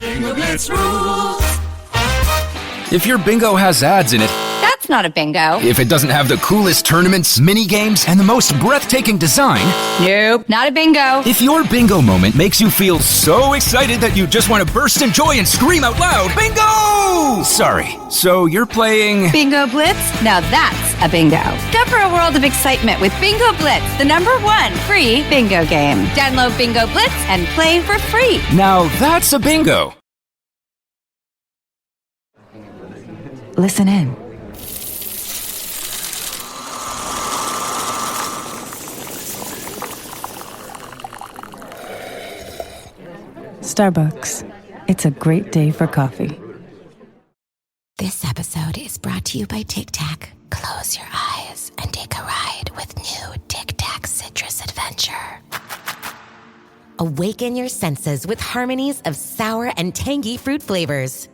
Bingo Blitz rules. If your bingo has ads in it, That's not a bingo. if it doesn't have the coolest tournaments, mini games, and the most breathtaking design, Nope, not a bingo. if your bingo moment makes you feel so excited that you just want to burst in joy and scream out loud, bingo! Sorry, so you're playing... Bingo Blitz? Now that's a bingo. Discover a world of excitement with Bingo Blitz, the #1 free bingo game. Download Bingo Blitz and play for free. Now that's a bingo. Listen in. Starbucks. It's a great day for coffee. This episode is brought to you by Tic Tac. Close your eyes and take a ride with new Tic Tac Citrus Adventure. Awaken your senses with harmonies of sour and tangy fruit flavors.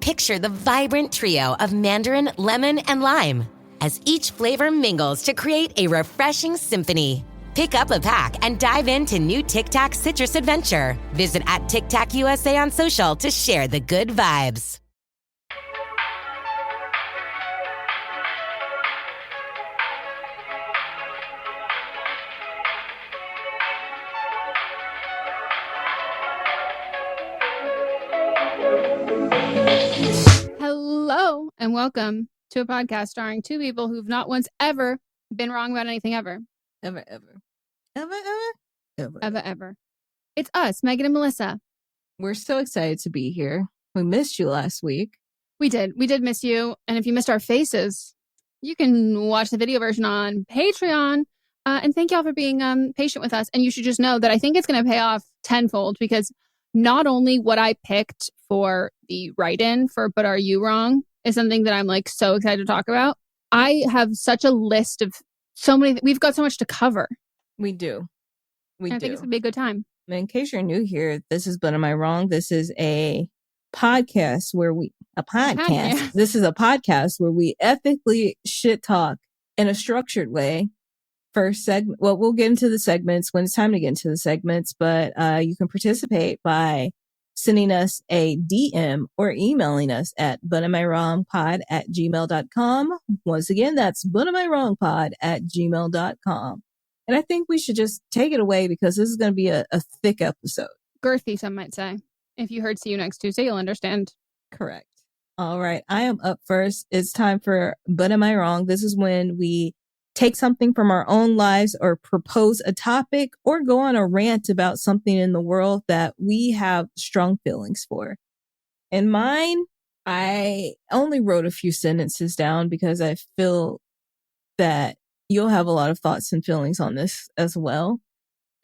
Picture the vibrant trio of mandarin, lemon, and lime as each flavor mingles to create a refreshing symphony. Pick up a pack and dive into new Tic Tac Citrus Adventure. Visit at Tic Tac USA on social to share the good vibes. Hello and welcome to a podcast starring two people who've not once ever been wrong about anything ever. Ever. It's us, Meghan and Melisa. We're so excited to be here. We missed you last week. We did miss you. And if you missed our faces, you can watch the video version on Patreon. And thank y'all for being patient with us. And you should just know that I think it's going to pay off tenfold, because not only what I picked for the write-in for But Are You Wrong is something that I'm like so excited to talk about. I have such a list of so many, we've got so much to cover. We do. I think it's going to be a good time. In case you're new here, this is But Am I Wrong? This is a podcast where This is a podcast where we ethically shit talk in a structured way. First segment. Well, we'll get into the segments when it's time to get into the segments, but you can participate by sending us a DM or emailing us at butamiwrongpod@gmail.com. Once again, that's butamiwrongpod@gmail.com. And I think we should just take it away, because this is going to be a thick episode. Girthy, some might say. If you heard See You Next Tuesday, you'll understand. Correct. All right. I am up first. It's time for But Am I Wrong? This is when we take something from our own lives or propose a topic or go on a rant about something in the world that we have strong feelings for. In mine, I only wrote a few sentences down because I feel that you'll have a lot of thoughts and feelings on this as well.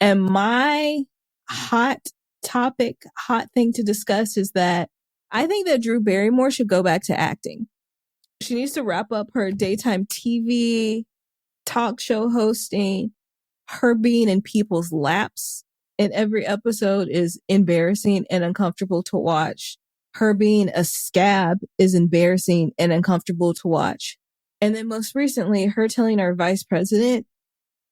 And my hot thing to discuss is that I think that Drew Barrymore should go back to acting. She needs to wrap up her daytime TV, talk show hosting. Her being in people's laps in every episode is embarrassing and uncomfortable to watch. Her being a scab is embarrassing and uncomfortable to watch. And then most recently, her telling our vice president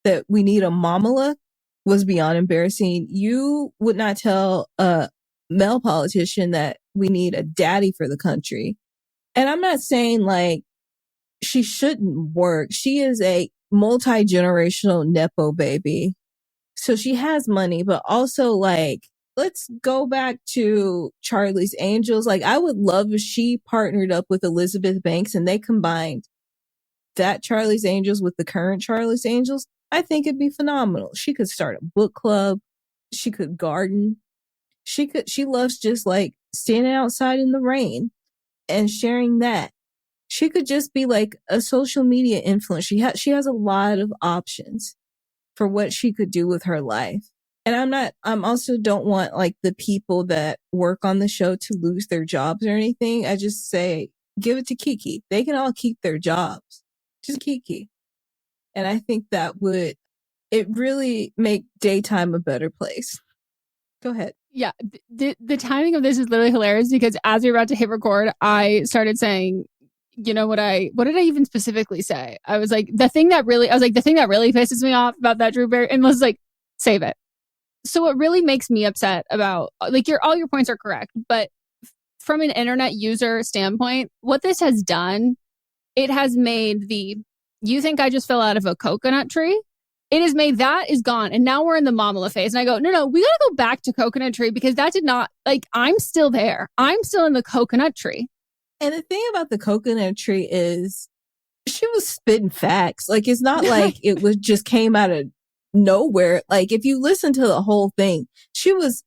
that we need a mamala was beyond embarrassing. You would not tell a male politician that we need a daddy for the country. And I'm not saying like she shouldn't work. She is a multi-generational Nepo baby. So she has money, but also like, let's go back to Charlie's Angels. Like, I would love if she partnered up with Elizabeth Banks and they combined that Charlie's Angels with the current Charlie's Angels. I think it'd be phenomenal. She could start a book club. She could garden. She loves just like standing outside in the rain and sharing that. She could just be like a social media influencer. She has a lot of options for what she could do with her life. And I'm also don't want like the people that work on the show to lose their jobs or anything. I just say, give it to Kiki. They can all keep their jobs. Just Kiki. And I think that would, it really make daytime a better place. Go ahead. Yeah. The timing of this is literally hilarious, because as we were about to hit record, I started saying, you know what did I even specifically say? I was like, the thing that really pisses me off about that Drew Barry, and was like, save it. So what really makes me upset about, like, all your points are correct, but from an internet user standpoint, what this has done, it has made you think I just fell out of a coconut tree? It has made that is gone. And now we're in the mamala phase. And I go, no, we got to go back to coconut tree because that did not, like, I'm still there. I'm still in the coconut tree. And the thing about the coconut tree is she was spitting facts. Like, it's not like it was just came out of nowhere. Like, if you listen to the whole thing, it was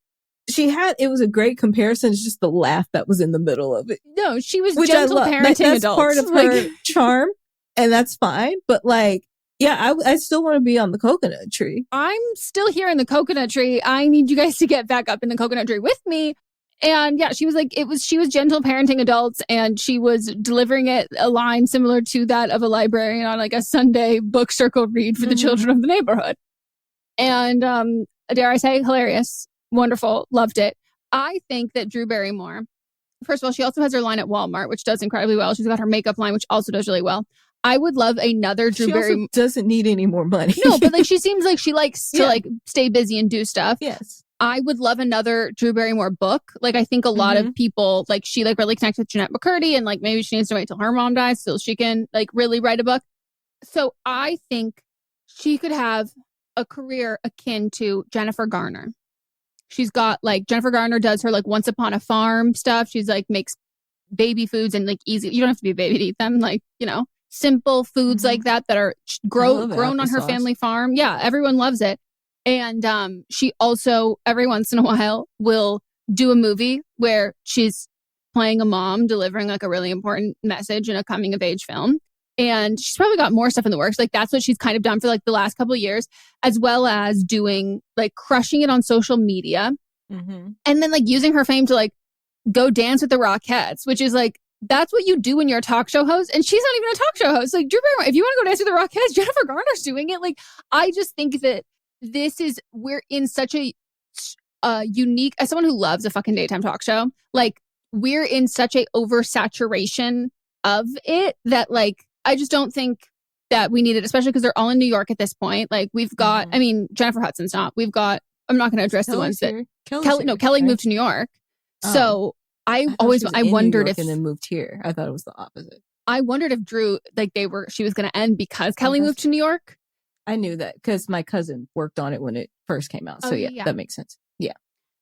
a great comparison. It's just the laugh that was in the middle of it. No, she was gentle parenting that's adults. Part of her charm, and that's fine. But like, yeah, I still want to be on the coconut tree. I'm still here in the coconut tree. I need you guys to get back up in the coconut tree with me. And yeah, she was gentle parenting adults, and she was delivering it a line similar to that of a librarian on like a Sunday book circle read for the children of the neighborhood. And dare I say, hilarious, wonderful, loved it. I think that Drew Barrymore, first of all, she also has her line at Walmart, which does incredibly well. She's got her makeup line, which also does really well. I would love another Drew Barrymore. She doesn't need any more money. No, but like she seems like she likes to like stay busy and do stuff. Yes. I would love another Drew Barrymore book. Like, I think a lot of people, like, she like really connects with Jeanette McCurdy, and like maybe she needs to wait till her mom dies so she can like really write a book. So I think she could have a career akin to Jennifer Garner. She's got like, Jennifer Garner does her like Once Upon a Farm stuff. She's like makes baby foods and like easy. You don't have to be a baby to eat them. Like, you know, simple foods like that are grown on her family farm. Yeah, everyone loves it. And she also, every once in a while, will do a movie where she's playing a mom delivering like a really important message in a coming of age film. And she's probably got more stuff in the works. Like, that's what she's kind of done for like the last couple of years, as well as doing like crushing it on social media. And then like using her fame to like go dance with the Rockettes, which is like, that's what you do when you're a talk show host. And she's not even a talk show host. Like, Drew Barrymore, if you want to go dance with the Rockettes, Jennifer Garner's doing it. Like, I just think that we're in such a unique, as someone who loves a fucking daytime talk show, like, we're in such a oversaturation of it that like, I just don't think that we need it, especially because they're all in New York at this point. Like, we've got, I mean, Jennifer Hudson's not, we've got, I'm not going to address the ones that Kelly moved to New York. So I wondered if, and then moved here. I thought it was the opposite. I wondered if Drew, like she was going to end because Kelly moved to New York. I knew that because my cousin worked on it when it first came out. So yeah, that makes sense. Yeah.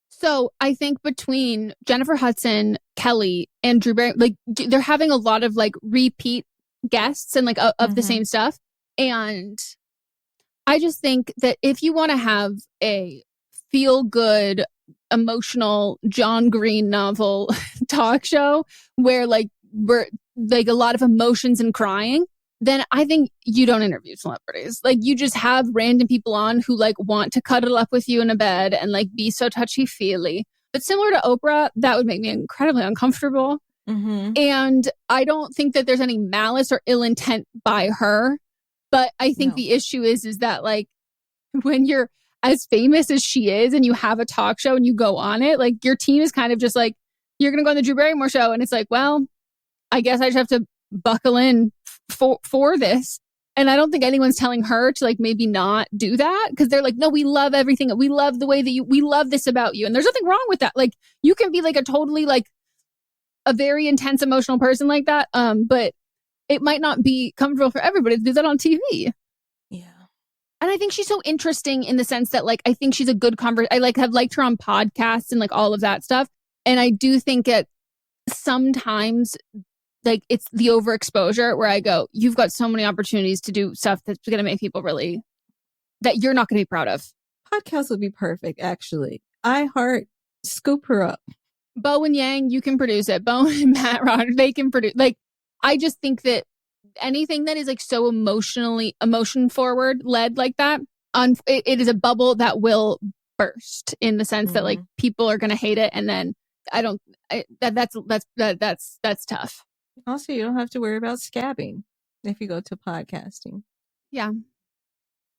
So I think between Jennifer Hudson, Kelly, and Drew Barrymore, like they're having a lot of like repeat guests and like of the same stuff. And I just think that if you want to have a feel good, emotional John Green novel talk show where like we're like a lot of emotions and crying, then I think you don't interview celebrities. Like, you just have random people on who like want to cuddle up with you in a bed and like be so touchy-feely. But similar to Oprah, that would make me incredibly uncomfortable. And I don't think that there's any malice or ill intent by her. But I think the issue is that like when you're as famous as she is and you have a talk show and you go on it, like your team is kind of just like, you're going to go on the Drew Barrymore show. And it's like, well, I guess I just have to buckle in for this. And I don't think anyone's telling her to like maybe not do that, because they're like, no, we love everything. We love the way that we love this about you. And there's nothing wrong with that. Like, you can be like a totally like a very intense emotional person like that. But it might not be comfortable for everybody to do that on TV. Yeah. And I think she's so interesting in the sense that like, I think she's a good I like have liked her on podcasts and like all of that stuff. And I do think it sometimes like it's the overexposure where I go, you've got so many opportunities to do stuff that's going to make people really, that you're not going to be proud of. Podcast would be perfect, actually. Scoop her up. Bo and Yang, you can produce it. Bo and Matt Rodgers, they can produce. Like, I just think that anything that is like so emotion forward led like that, it is a bubble that will burst in the sense that like people are going to hate it. And then that's tough. Also, you don't have to worry about scabbing if you go to podcasting. Yeah.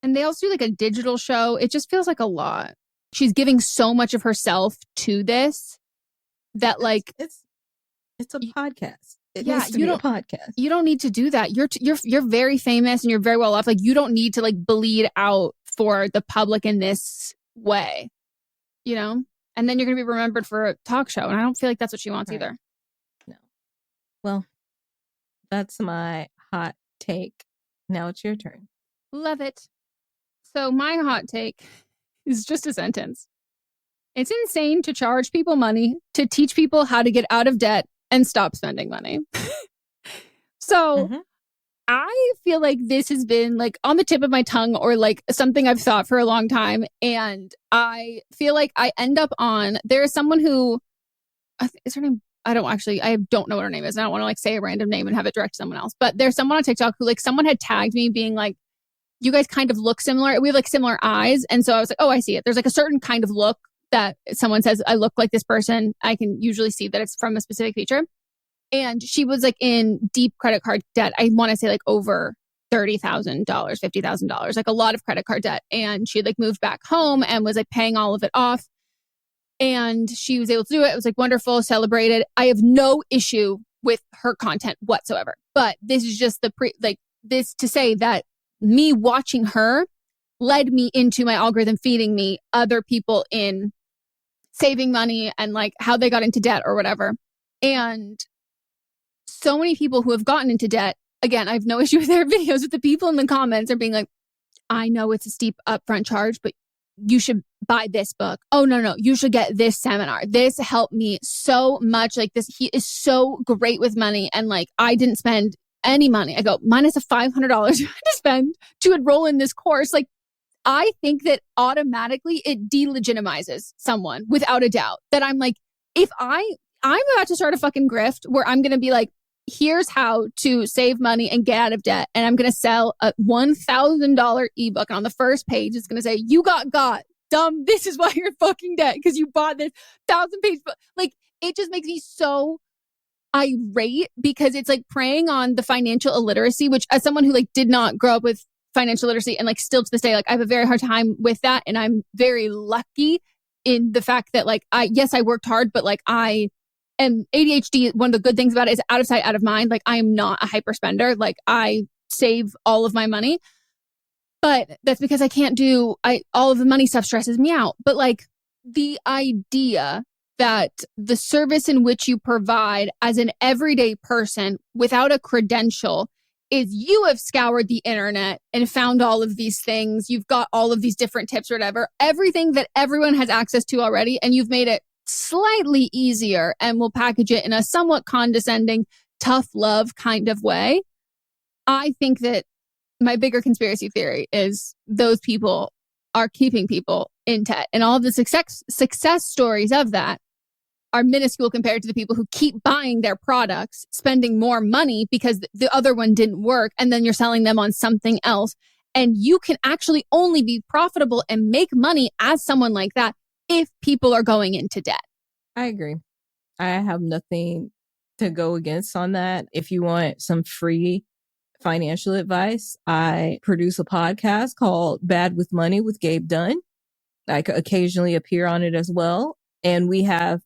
And they also do like a digital show. It just feels like a lot. She's giving so much of herself to this that like it's a podcast. It needs to be a podcast. You don't need to do that. You're very famous and you're very well off. Like, you don't need to like bleed out for the public in this way. you know? And then you're going to be remembered for a talk show. And I don't feel like that's what she wants either. No. Well, that's my hot take. Now it's your turn. Love it. So my hot take is just a sentence. It's insane to charge people money to teach people how to get out of debt and stop spending money. So I feel like this has been like on the tip of my tongue or like something I've thought for a long time. And I feel like I end up on, there is someone who, is her name? I don't know what her name is. I don't want to like say a random name and have it direct to someone else. But there's someone on TikTok who like someone had tagged me being like, you guys kind of look similar. We have like similar eyes. And so I was like, oh, I see it. There's like a certain kind of look that someone says, I look like this person. I can usually see that it's from a specific feature. And she was like in deep credit card debt. I want to say like over $30,000, $50,000, like a lot of credit card debt. And she had like moved back home and was like paying all of it off. And she was able to do it. It was like wonderful, celebrated. I have no issue with her content whatsoever. But this is just this to say that me watching her led me into my algorithm feeding me other people in saving money and like how they got into debt or whatever. And so many people who have gotten into debt, again, I have no issue with their videos, but the people in the comments are being like, I know it's a steep upfront charge, but you should buy this book. Oh, no, you should get this seminar. This helped me so much. Like this, he is so great with money. And like, I didn't spend any money. I go, minus a $500 to spend to enroll in this course. Like, I think that automatically it delegitimizes someone without a doubt. That I'm like, if I'm about to start a fucking grift where I'm going to be like, here's how to save money and get out of debt. And I'm going to sell a $1,000 ebook. And on the first page, it's going to say, you got dumb. This is why you're in fucking debt because you bought this 1,000-page book. Like, it just makes me so irate because it's like preying on the financial illiteracy, which as someone who like did not grow up with financial literacy and like still to this day, like I have a very hard time with that. And I'm very lucky in the fact that like, I worked hard, but like and ADHD, one of the good things about it is out of sight, out of mind. Like I am not a hyper spender. Like I save all of my money, but that's because I can't do, all of the money stuff stresses me out. But like the idea that the service in which you provide as an everyday person without a credential is you have scoured the internet and found all of these things. You've got all of these different tips or whatever, everything that everyone has access to already. And you've made it slightly easier and will package it in a somewhat condescending, tough love kind of way. I think that my bigger conspiracy theory is those people are keeping people in debt. And all of the success stories of that are minuscule compared to the people who keep buying their products, spending more money because the other one didn't work. And then you're selling them on something else. And you can actually only be profitable and make money as someone like that if people are going into debt. I agree. I have nothing to go against on that. If you want some free financial advice, I produce a podcast called Bad with Money with Gabe Dunn. I occasionally appear on it as well. And we have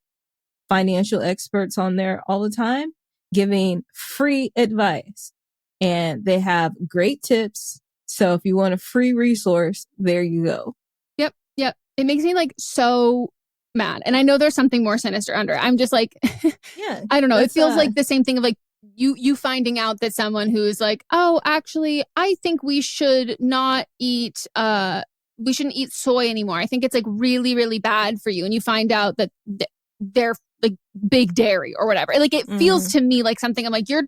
financial experts on there all the time giving free advice. And they have great tips. So if you want a free resource, there you go. Yep. It makes me like so mad. And I know there's something more sinister under. I'm just like, yeah, I don't know. It feels like the same thing of like you finding out that someone who is like, oh, actually, I think we should not eat, we shouldn't eat soy anymore. I think it's like really, really bad for you. And you find out that they're like big dairy or whatever. Like it feels to me like something I'm like, you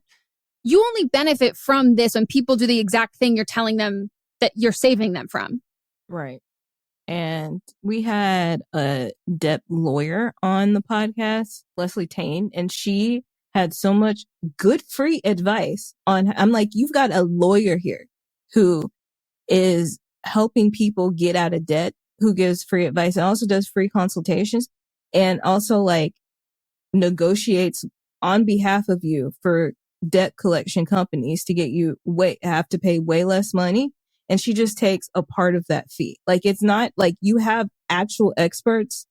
only benefit from this when people do the exact thing you're telling them that you're saving them from. Right. And we had a debt lawyer on the podcast, Leslie Tane, and she had so much good free advice on, I'm like, you've got a lawyer here who is helping people get out of debt, who gives free advice and also does free consultations and also like negotiates on behalf of you for debt collection companies to get you have to pay way less money. And she just takes a part of that fee. Like, it's not like you have actual experts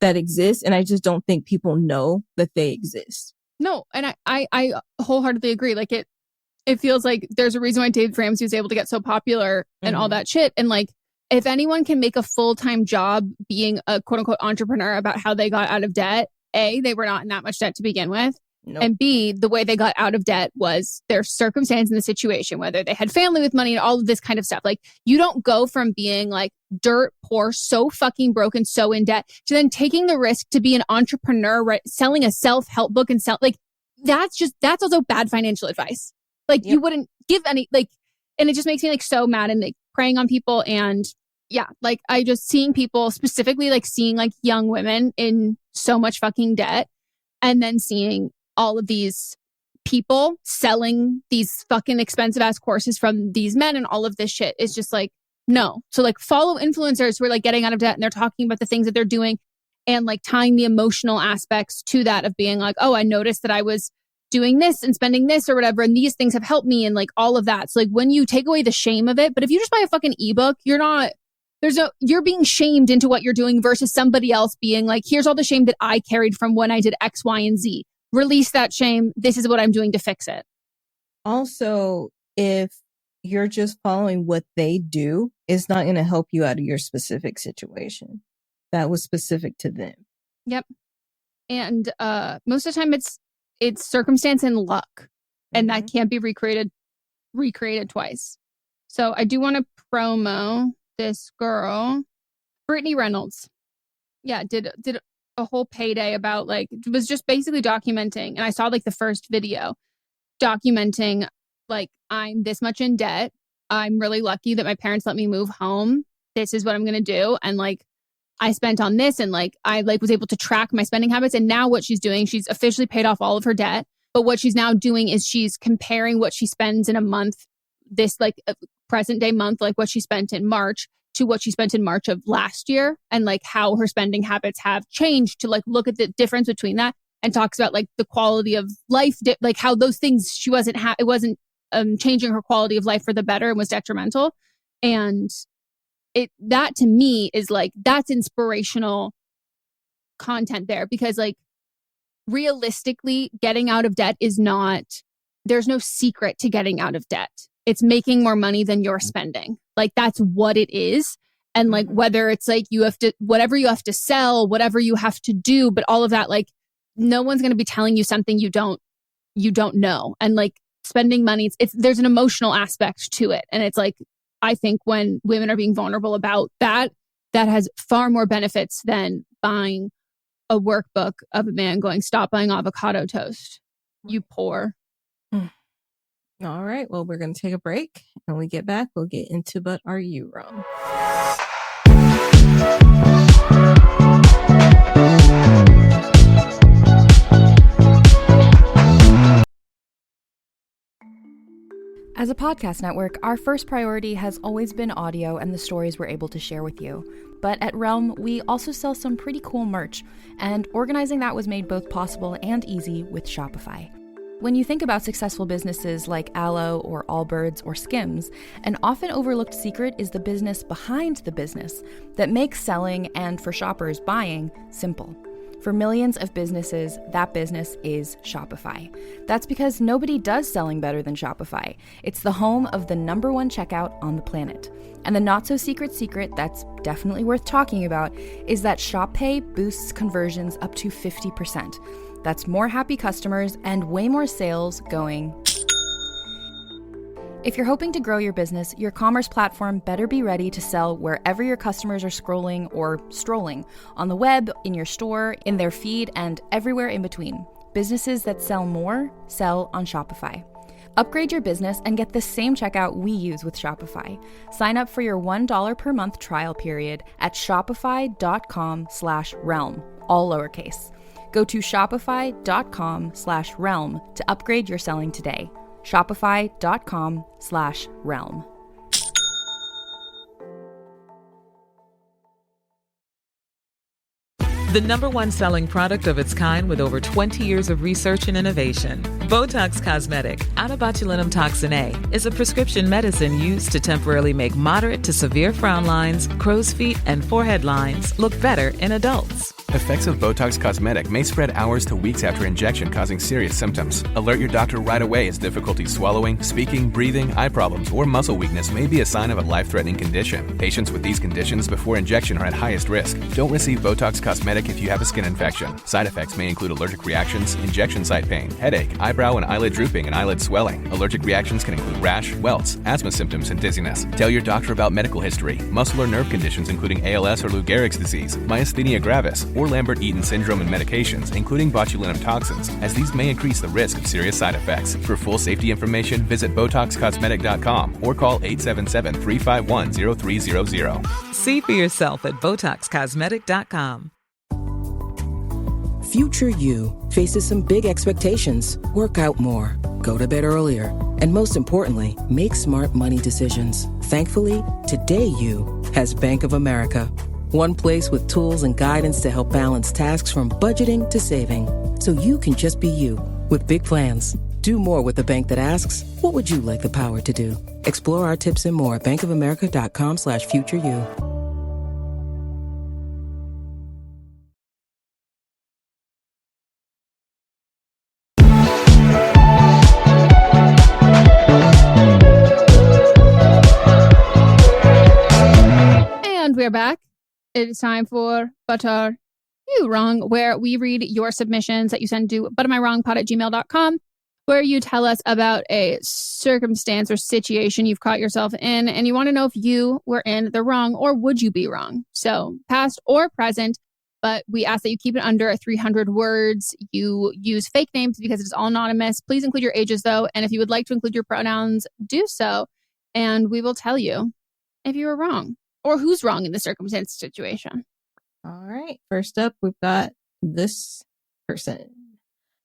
that exist. And I just don't think people know that they exist. No. And I wholeheartedly agree. Like it feels like there's a reason why Dave Ramsey was able to get so popular and all that shit. And like, if anyone can make a full-time job being a quote unquote entrepreneur about how they got out of debt, A, they were not in that much debt to begin with. Nope. And B, the way they got out of debt was their circumstance in the situation, whether they had family with money and all of this kind of stuff. Like, you don't go from being like dirt poor, so fucking broken, so in debt, to then taking the risk to be an entrepreneur, right? Selling a self-help book and that's also bad financial advice. Like, you wouldn't give any, like, and it just makes me like so mad and like preying on people. And yeah, like I just seeing people specifically, like seeing like young women in so much fucking debt, and then seeing all of these people selling these fucking expensive ass courses from these men and all of this shit is just like, no. So like follow influencers who are like getting out of debt and they're talking about the things that they're doing and like tying the emotional aspects to that of being like, oh, I noticed that I was doing this and spending this or whatever, and these things have helped me and like all of that. So like when you take away the shame of it, but if you just buy a fucking ebook, you're being shamed into what you're doing versus somebody else being like, here's all the shame that I carried from when I did X, Y, and Z. Release that shame. This is what I'm doing to fix it. Also, if you're just following what they do, it's not going to help you out of your specific situation. That was specific to them. Yep. And most of the time it's circumstance and luck. And that can't be recreated twice. So I do want to promo this girl, Brittany Reynolds. Yeah, did a whole payday about like, was just basically documenting. And I saw like the first video documenting like, I'm this much in debt. I'm really lucky that my parents let me move home. This is what I'm going to do. And like, I spent on this and like, I like was able to track my spending habits. And now what she's doing, she's officially paid off all of her debt. But what she's now doing is she's comparing what she spends in a month, this like present day month, like what she spent in March to what she spent in March of last year, and like how her spending habits have changed to like look at the difference between that, and talks about like the quality of life, like how those things she wasn't, it wasn't changing her quality of life for the better and was detrimental. And that to me is like, that's inspirational content there, because like realistically getting out of debt is not, there's no secret to getting out of debt. It's making more money than you're spending. Like that's what it is. And like, whether it's like you have to, whatever you have to sell, whatever you have to do, but all of that, like no one's going to be telling you something you don't know. And like spending money, there's an emotional aspect to it. And it's like, I think when women are being vulnerable about that, that has far more benefits than buying a workbook of a man going, stop buying avocado toast, you poor. All right. Well, we're going to take a break. When we get back, we'll get into But Are You Wrong? As a podcast network, our first priority has always been audio and the stories we're able to share with you. But at Realm, we also sell some pretty cool merch, and organizing that was made both possible and easy with Shopify. When you think about successful businesses like Aloe or Allbirds or Skims, an often overlooked secret is the business behind the business that makes selling and, for shoppers, buying simple. For millions of businesses, that business is Shopify. That's because nobody does selling better than Shopify. It's the home of the #1 checkout on the planet. And the not-so-secret secret that's definitely worth talking about is that Shop Pay boosts conversions up to 50%. That's more happy customers and way more sales going. If you're hoping to grow your business, your commerce platform better be ready to sell wherever your customers are scrolling or strolling, on the web, in your store, in their feed, and everywhere in between. Businesses that sell more, sell on Shopify. Upgrade your business and get the same checkout we use with Shopify. Sign up for your $1 per month trial period at shopify.com/realm, all lowercase. Go to shopify.com/realm to upgrade your selling today. Shopify.com/realm. The #1 selling product of its kind with over 20 years of research and innovation. Botox Cosmetic, onabotulinum toxin A, is a prescription medicine used to temporarily make moderate to severe frown lines, crow's feet, and forehead lines look better in adults. Effects of Botox Cosmetic may spread hours to weeks after injection, causing serious symptoms. Alert your doctor right away as difficulty swallowing, speaking, breathing, eye problems, or muscle weakness may be a sign of a life-threatening condition. Patients with these conditions before injection are at highest risk. Don't receive Botox Cosmetic if you have a skin infection. Side effects may include allergic reactions, injection site pain, headache, eyebrow and eyelid drooping, and eyelid swelling. Allergic reactions can include rash, welts, asthma symptoms, and dizziness. Tell your doctor about medical history, muscle or nerve conditions including ALS or Lou Gehrig's disease, myasthenia gravis, or Lambert-Eaton syndrome and medications, including botulinum toxins, as these may increase the risk of serious side effects. For full safety information, visit BotoxCosmetic.com or call 877-351-0300. See for yourself at BotoxCosmetic.com. Future you faces some big expectations. Work out more, go to bed earlier, and most importantly, make smart money decisions. Thankfully, today you has Bank of America. One place with tools and guidance to help balance tasks from budgeting to saving. So you can just be you with big plans. Do more with a bank that asks, what would you like the power to do? Explore our tips and more at bankofamerica.com/futureyou. And we're back. It is time for But Are You Wrong, where we read your submissions that you send to butamiwrongpod@gmail.com, where you tell us about a circumstance or situation you've caught yourself in, and you want to know if you were in the wrong or would you be wrong. So past or present, but we ask that you keep it under 300 words. You use fake names because it's all anonymous. Please include your ages, though, and if you would like to include your pronouns, do so, and we will tell you if you were wrong. Or who's wrong in the circumstance situation. All right. First up, we've got this person.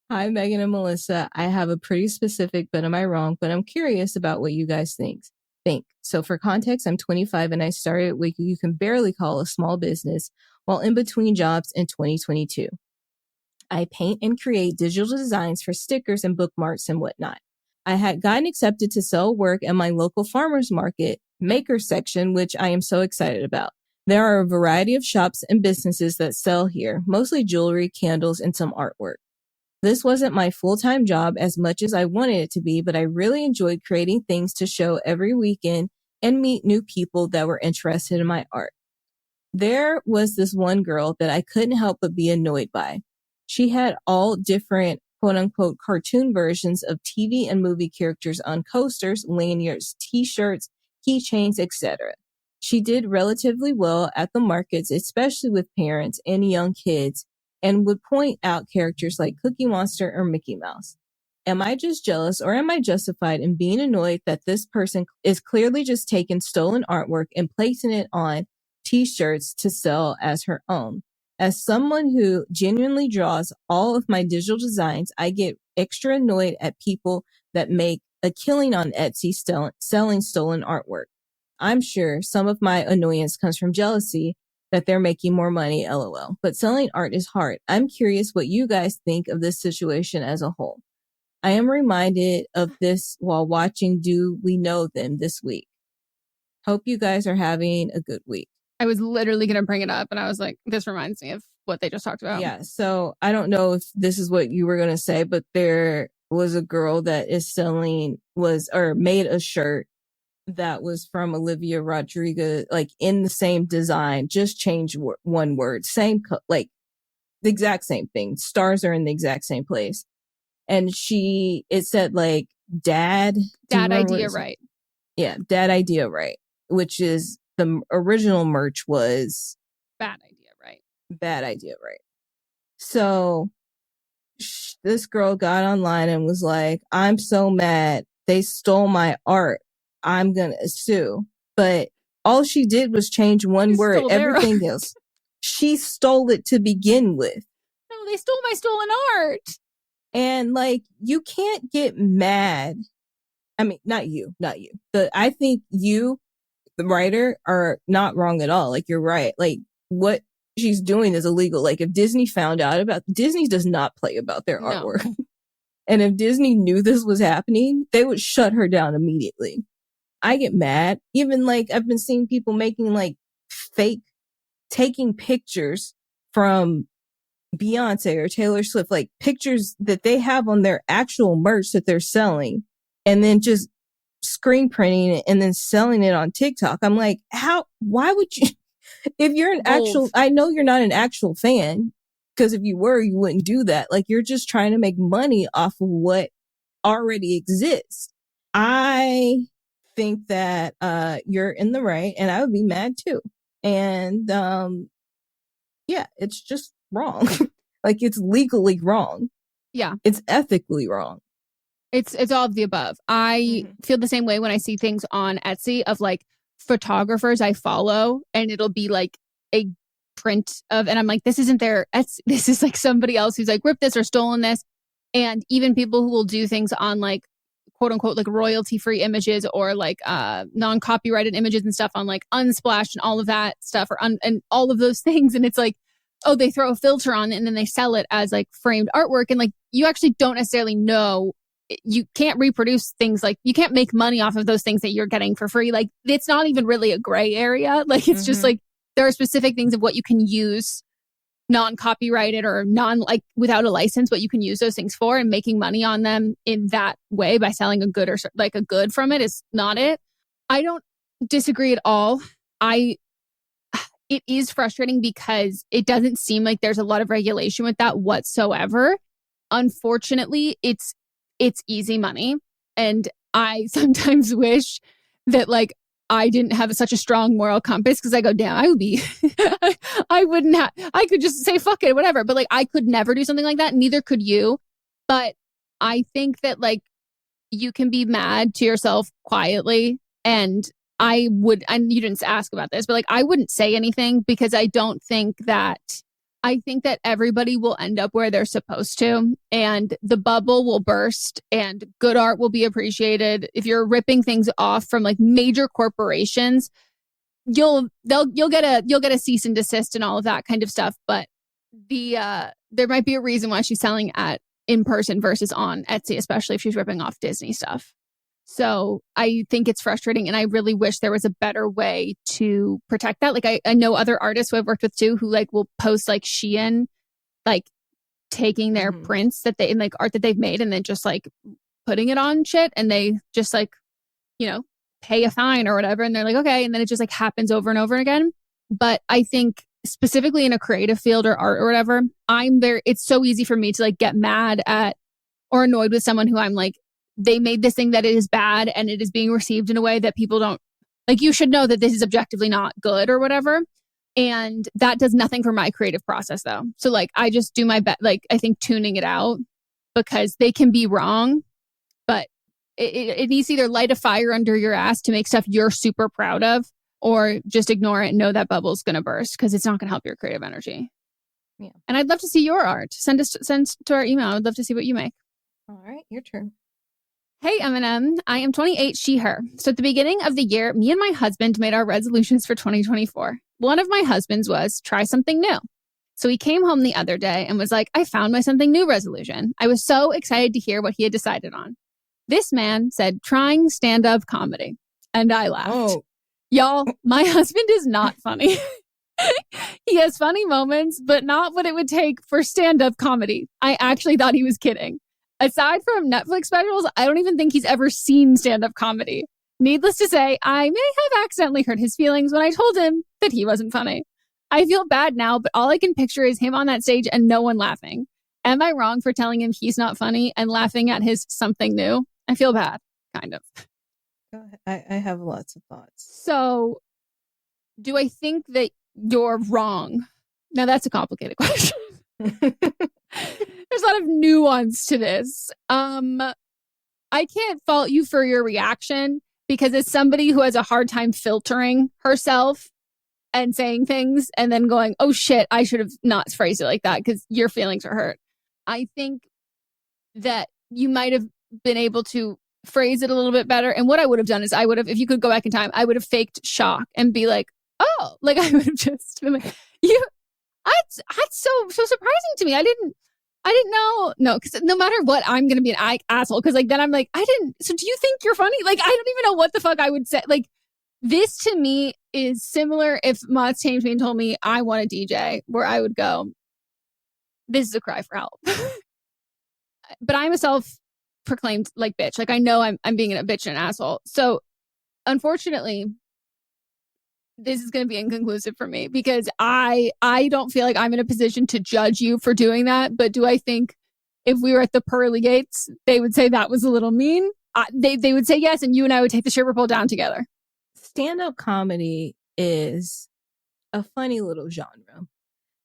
Hi, Meghan and Melissa. I have a pretty specific, but am I wrong? But I'm curious about what you guys think. So for context, I'm 25 and I started what you can barely call a small business while in between jobs in 2022. I paint and create digital designs for stickers and bookmarks and whatnot. I had gotten accepted to sell work at my local farmers market maker section, which I am so excited about. There are a variety of shops and businesses that sell here, mostly jewelry, candles, and some artwork. This wasn't my full-time job as much as I wanted it to be, but I really enjoyed creating things to show every weekend and meet new people that were interested in my art. There was this one girl that I couldn't help but be annoyed by. She had all different quote-unquote cartoon versions of TV and movie characters on coasters, lanyards, t-shirts, keychains, etc. She did relatively well at the markets, especially with parents and young kids, and would point out characters like Cookie Monster or Mickey Mouse. Am I just jealous, or am I justified in being annoyed that this person is clearly just taking stolen artwork and placing it on t-shirts to sell as her own? As someone who genuinely draws all of my digital designs, I get extra annoyed at people that make a killing on Etsy selling stolen artwork. I'm sure some of my annoyance comes from jealousy that they're making more money, LOL. But selling art is hard. I'm curious what you guys think of this situation as a whole. I am reminded of this while watching Do We Know Them this week. Hope you guys are having a good week. I was literally going to bring it up, and I was like, this reminds me of what they just talked about. Yeah, so I don't know if this is what you were going to say, but there was a girl that is made a shirt that was from Olivia Rodrigo, like in the same design, just change one word, like the exact same thing. Stars are in the exact same place. And it said like dad idea right. Yeah, dad idea right, which is the original merch was bad idea right. Bad idea right. So this girl got online and was like, I'm so mad. They stole my art. I'm going to sue. But all she did was change one word. Everything else. She stole it to begin with. No, they stole my stolen art. And like, you can't get mad. I mean, not you. I think you, the writer, are not wrong at all. Like, you're right. Like, what she's doing is illegal. Like, if Disney found out Disney does not play about their artwork. And if Disney knew this was happening, they would shut her down immediately. I get mad. Even like, I've been seeing people making like taking pictures from Beyonce or Taylor Swift, like pictures that they have on their actual merch that they're selling, and then just screen printing it and then selling it on TikTok. I'm like, why would you, if you're an actual, I know you're not an actual fan, because if you were, you wouldn't do that. Like, you're just trying to make money off of what already exists. I think that you're in the right, and I would be mad too. And yeah, it's just wrong. Like, it's legally wrong. Yeah. It's ethically wrong. It's all of the above. I feel the same way when I see things on Etsy of like photographers I follow, and it'll be like a print of, and I'm like, this isn't their Etsy. This is like somebody else who's like ripped this or stolen this. And even people who will do things on like quote unquote like royalty free images or like non-copyrighted images and stuff on like Unsplash and all of that stuff and all of those things. And it's like, oh, they throw a filter on it and then they sell it as like framed artwork. And like, you actually don't necessarily know. You can't reproduce things, like you can't make money off of those things that you're getting for free. Like, it's not even really a gray area. Like, it's just like there are specific things of what you can use non-copyrighted or like without a license, what you can use those things for, and making money on them in that way by selling a good or like a good from it is not it. I don't disagree at all. It is frustrating because it doesn't seem like there's a lot of regulation with that whatsoever. Unfortunately, it's easy money. And I sometimes wish that like I didn't have such a strong moral compass, because I go, damn, I would be, I could just say, fuck it, whatever. But like, I could never do something like that. Neither could you. But I think that like you can be mad to yourself quietly. And you didn't ask about this, but like, I wouldn't say anything, because I think that everybody will end up where they're supposed to, and the bubble will burst and good art will be appreciated. If you're ripping things off from like major corporations, you'll get a cease and desist and all of that kind of stuff. But there might be a reason why she's selling at in person versus on Etsy, especially if she's ripping off Disney stuff. So I think it's frustrating, and I really wish there was a better way to protect that. Like, I know other artists who I've worked with too, who like will post like Shein, like taking their prints that they, and like art that they've made, and then just like putting it on shit, and they just like, you know, pay a fine or whatever. And they're like, okay. And then it just like happens over and over again. But I think specifically in a creative field or art or whatever, it's so easy for me to like get mad at or annoyed with someone who I'm like, they made this thing that it is bad and it is being received in a way that people don't like. You should know that this is objectively not good or whatever. And that does nothing for my creative process though. So like, I just do my best, like I think tuning it out, because they can be wrong, but it needs to either light a fire under your ass to make stuff you're super proud of, or just ignore it and know that bubble's going to burst, because it's not going to help your creative energy. Yeah. And I'd love to see your art. Send to our email. I'd love to see what you make. All right, your turn. Hey, Eminem. I am 28, she, her. So at the beginning of the year, me and my husband made our resolutions for 2024. One of my husband's was try something new. So he came home the other day and was like, I found my something new resolution. I was so excited to hear what he had decided on. This man said, trying stand-up comedy. And I laughed. Oh. Y'all, my husband is not funny. He has funny moments, but not what it would take for stand-up comedy. I actually thought he was kidding. Aside from Netflix specials, I don't even think he's ever seen stand-up comedy. Needless to say, I may have accidentally hurt his feelings when I told him that he wasn't funny. I feel bad now, but all I can picture is him on that stage and no one laughing. Am I wrong for telling him he's not funny and laughing at his something new? I feel bad, kind of. Go ahead. I have lots of thoughts. So, do I think that you're wrong? Now, that's a complicated question. There's a lot of nuance to this. I can't fault you for your reaction, because as somebody who has a hard time filtering herself and saying things and then going, oh shit, I should have not phrased it like that because your feelings are hurt. I think that you might have been able to phrase it a little bit better. And what I would have done is if you could go back in time, I would have faked shock and be like, oh, like I would have just been like, that's so surprising to me. I didn't know. No, because no matter what, I'm going to be an asshole. Because like, then I'm like, so do you think you're funny? Like, I don't even know what the fuck I would say. Like, this to me is similar if Mott's changed me and told me I want a DJ, where I would go, this is a cry for help. But I'm a self-proclaimed like bitch. Like I know I'm being a bitch and an asshole. So unfortunately, this is going to be inconclusive for me because I don't feel like I'm in a position to judge you for doing that. But do I think if we were at the pearly gates, they would say that was a little mean? They would say yes, and you and I would take the stripper pole down together. Stand-up comedy is a funny little genre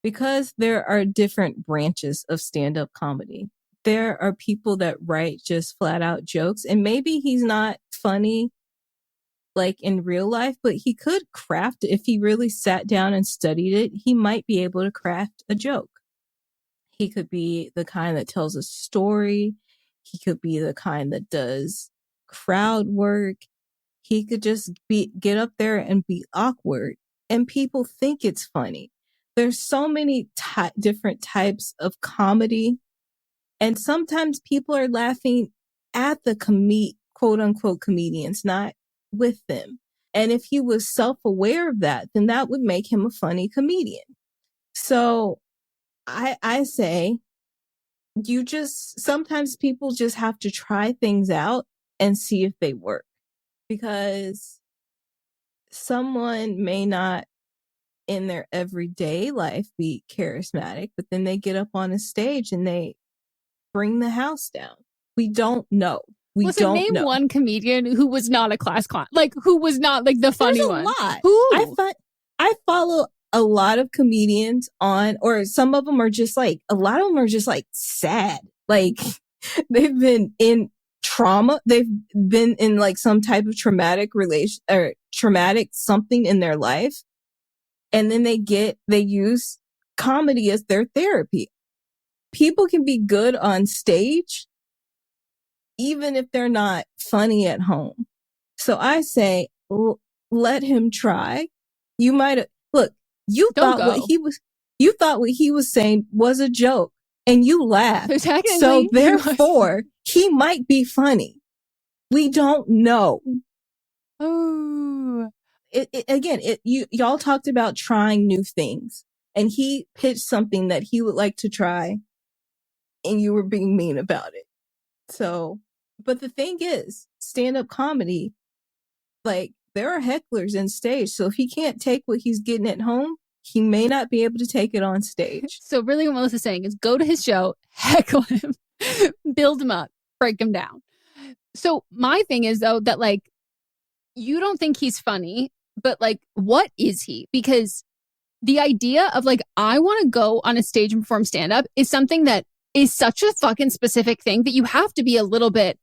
because there are different branches of stand-up comedy. There are people that write just flat out jokes, and maybe he's not funny like in real life, but he could craft, if he really sat down and studied it, he might be able to craft a joke. He could be the kind that tells a story. He could be the kind that does crowd work. He could just get up there and be awkward, and people think it's funny. There's so many different types of comedy, and sometimes people are laughing at the quote unquote comedians, not with them. And if he was self-aware of that, then that would make him a funny comedian. So I say sometimes people just have to try things out and see if they work, because someone may not in their everyday life be charismatic, but then they get up on a stage and they bring the house down. We don't know. Name one comedian who was not a class clown, like who was not like the funny one. There's a lot. Who? I follow a lot of comedians or some of them are just like, a lot of them are just like sad. Like they've been in trauma. They've been in like some type of traumatic something in their life. And then they use comedy as their therapy. People can be good on stage, even if they're not funny at home. So I say, let him try. You might look. You thought what he was saying was a joke, and you laughed. So therefore, he might be funny. We don't know. Oh, y'all talked about trying new things, and he pitched something that he would like to try, and you were being mean about it. So, but the thing is, stand-up comedy, like, there are hecklers in stage. So if he can't take what he's getting at home, he may not be able to take it on stage. So really what Melissa's saying is go to his show, heckle him, build him up, break him down. So my thing is, though, that, like, you don't think he's funny, but, like, what is he? Because the idea of, like, I want to go on a stage and perform stand-up is something that is such a fucking specific thing that you have to be a little bit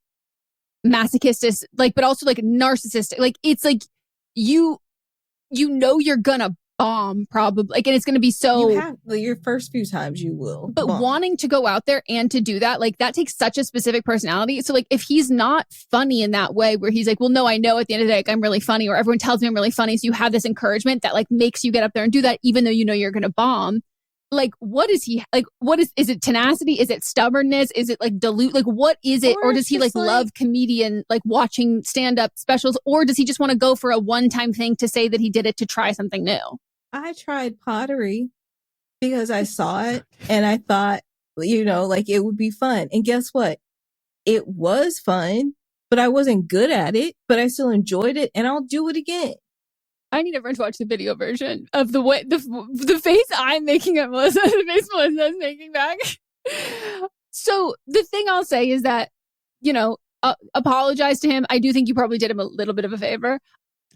masochistic, like, but also like narcissistic. Like, it's like you know you're gonna bomb probably, like, and it's gonna be so. You have your first few times you will, but bomb. Wanting to go out there and to do that, like, that takes such a specific personality. So, like, if he's not funny in that way, where he's like, well, no, I know at the end of the day, like, I'm really funny, or everyone tells me I'm really funny, so you have this encouragement that, like, makes you get up there and do that, even though you know you're gonna bomb. Like, what is he, like, is it tenacity? Is it stubbornness? Is it like like, what is it? Or does he like love comedian, like watching stand-up specials? Or does he just want to go for a one-time thing to say that he did it to try something new? I tried pottery because I saw it and I thought, like, it would be fun. And guess what? It was fun, but I wasn't good at it, but I still enjoyed it, and I'll do it again. I need everyone to watch the video version of the way the face I'm making at Melissa, the face Melissa's making back. So the thing I'll say is that, apologize to him. I do think you probably did him a little bit of a favor.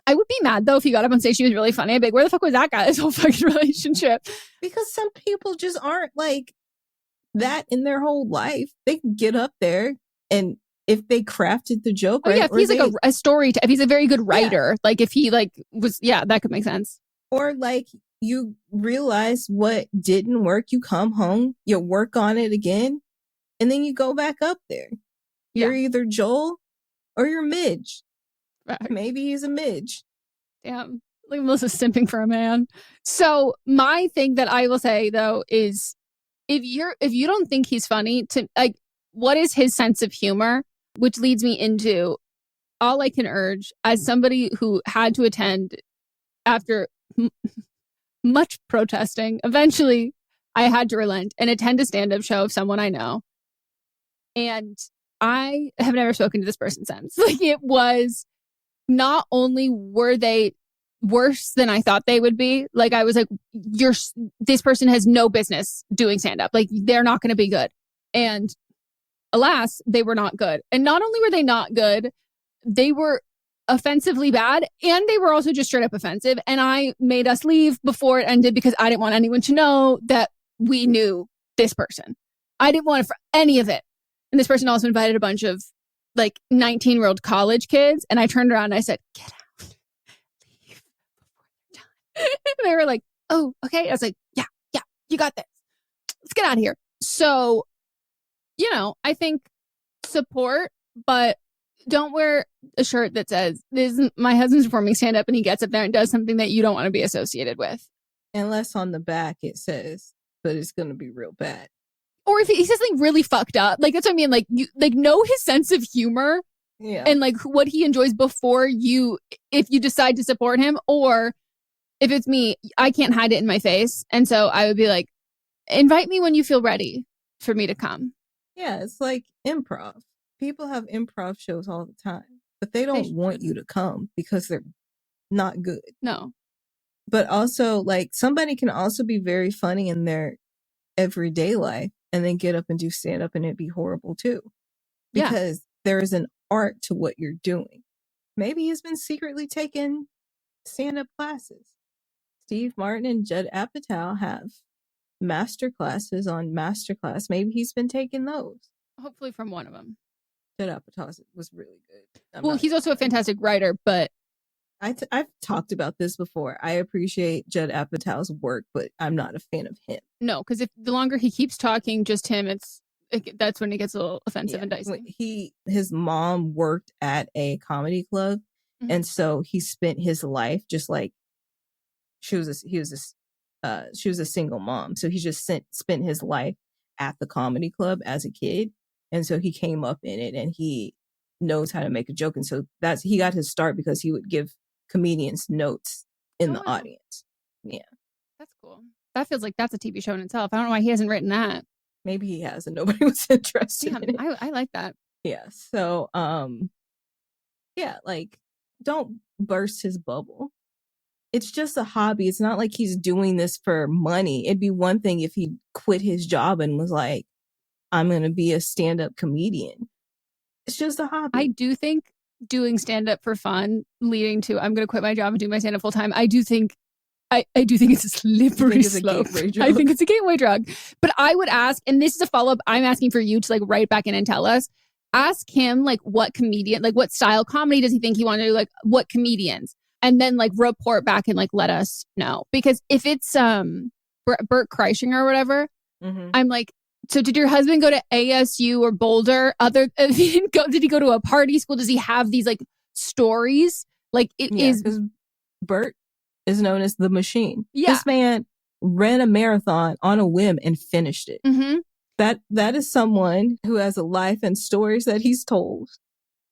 I would be mad, though, if he got up on stage, she was really funny. I'd be like, where the fuck was that guy this whole fucking relationship? Because some people just aren't like that in their whole life. They can get up there, and if they crafted the joke, right? Yeah, if he's like a story, if he's a very good writer, like, if he like was, that could make sense. Or like, you realize what didn't work, you come home, you work on it again, and then you go back up there. You're either Joel or you're Midge. Right. Maybe he's a Midge. Damn, like, Melissa's simping for a man. So my thing that I will say, though, is if you don't think he's funny, to like, what is his sense of humor? Which leads me into all I can urge, as somebody who had to attend after much protesting. Eventually, I had to relent and attend a stand-up show of someone I know. And I have never spoken to this person since. Like, it was, not only were they worse than I thought they would be, like, I was like, this person has no business doing stand-up. Like, they're not going to be good. And alas, they were not good. And not only were they not good, they were offensively bad, and they were also just straight up offensive. And I made us leave before it ended because I didn't want anyone to know that we knew this person. I didn't want it for any of it. And this person also invited a bunch of like 19-year-old college kids. And I turned around and I said, get out, leave before you're done. And they were like, oh, okay. I was like, yeah, you got this. Let's get out of here. So, you know, I think support, but don't wear a shirt that says, "This is my husband's performing stand-up," and he gets up there and does something that you don't want to be associated with. Unless on the back it says, but it's going to be real bad. Or if he says something really fucked up, like, that's what I mean. Like, you like know his sense of humor, and like what he enjoys before you, if you decide to support him. Or if it's me, I can't hide it in my face, and so I would be like, invite me when you feel ready for me to come. Yeah, it's like improv. People have improv shows all the time, but they don't want you to come because they're not good. No. But also, like, somebody can also be very funny in their everyday life and then get up and do stand-up and it'd be horrible too. Because there is an art to what you're doing. Maybe he's been secretly taking stand-up classes. Steve Martin and Judd Apatow have master classes on masterclass. Maybe he's been taking those. Hopefully from one of them. Judd Apatow was really good. Well, he's also a fantastic writer, but I've talked about this before. I appreciate Judd Apatow's work, but I'm not a fan of him. No, because if the longer he keeps talking, just him, that's when it gets a little offensive and dicey. His mom worked at a comedy club, and so he spent his life just like she was a single mom, so he just spent his life at the comedy club as a kid. And so he came up in it and he knows how to make a joke. And so he got his start because he would give comedians notes in the audience. Yeah. That's cool. That feels like that's a TV show in itself. I don't know why he hasn't written that. Maybe he has and nobody was interested in it. I like that. Yeah. So, yeah, like, don't burst his bubble. It's just a hobby. It's not like he's doing this for money. It'd be one thing if he quit his job and was like, I'm going to be a stand-up comedian. It's just a hobby. I do think doing stand-up for fun leading to I'm going to quit my job and do my stand-up full time. I do think it's a slippery slope. I think it's a gateway drug. But I would ask, and this is a follow-up I'm asking for you to like write back in and tell us. Ask him like what comedian, like what style comedy does he think he want to do? Like what comedians? And then like report back and like let us know. Because if it's Bert Kreischer or whatever, I'm like, so did your husband go to ASU or Boulder? Did he go to a party school? Does he have these like stories? Like is because Bert is known as the machine. Yeah. This man ran a marathon on a whim and finished it. That is someone who has a life and stories that he's told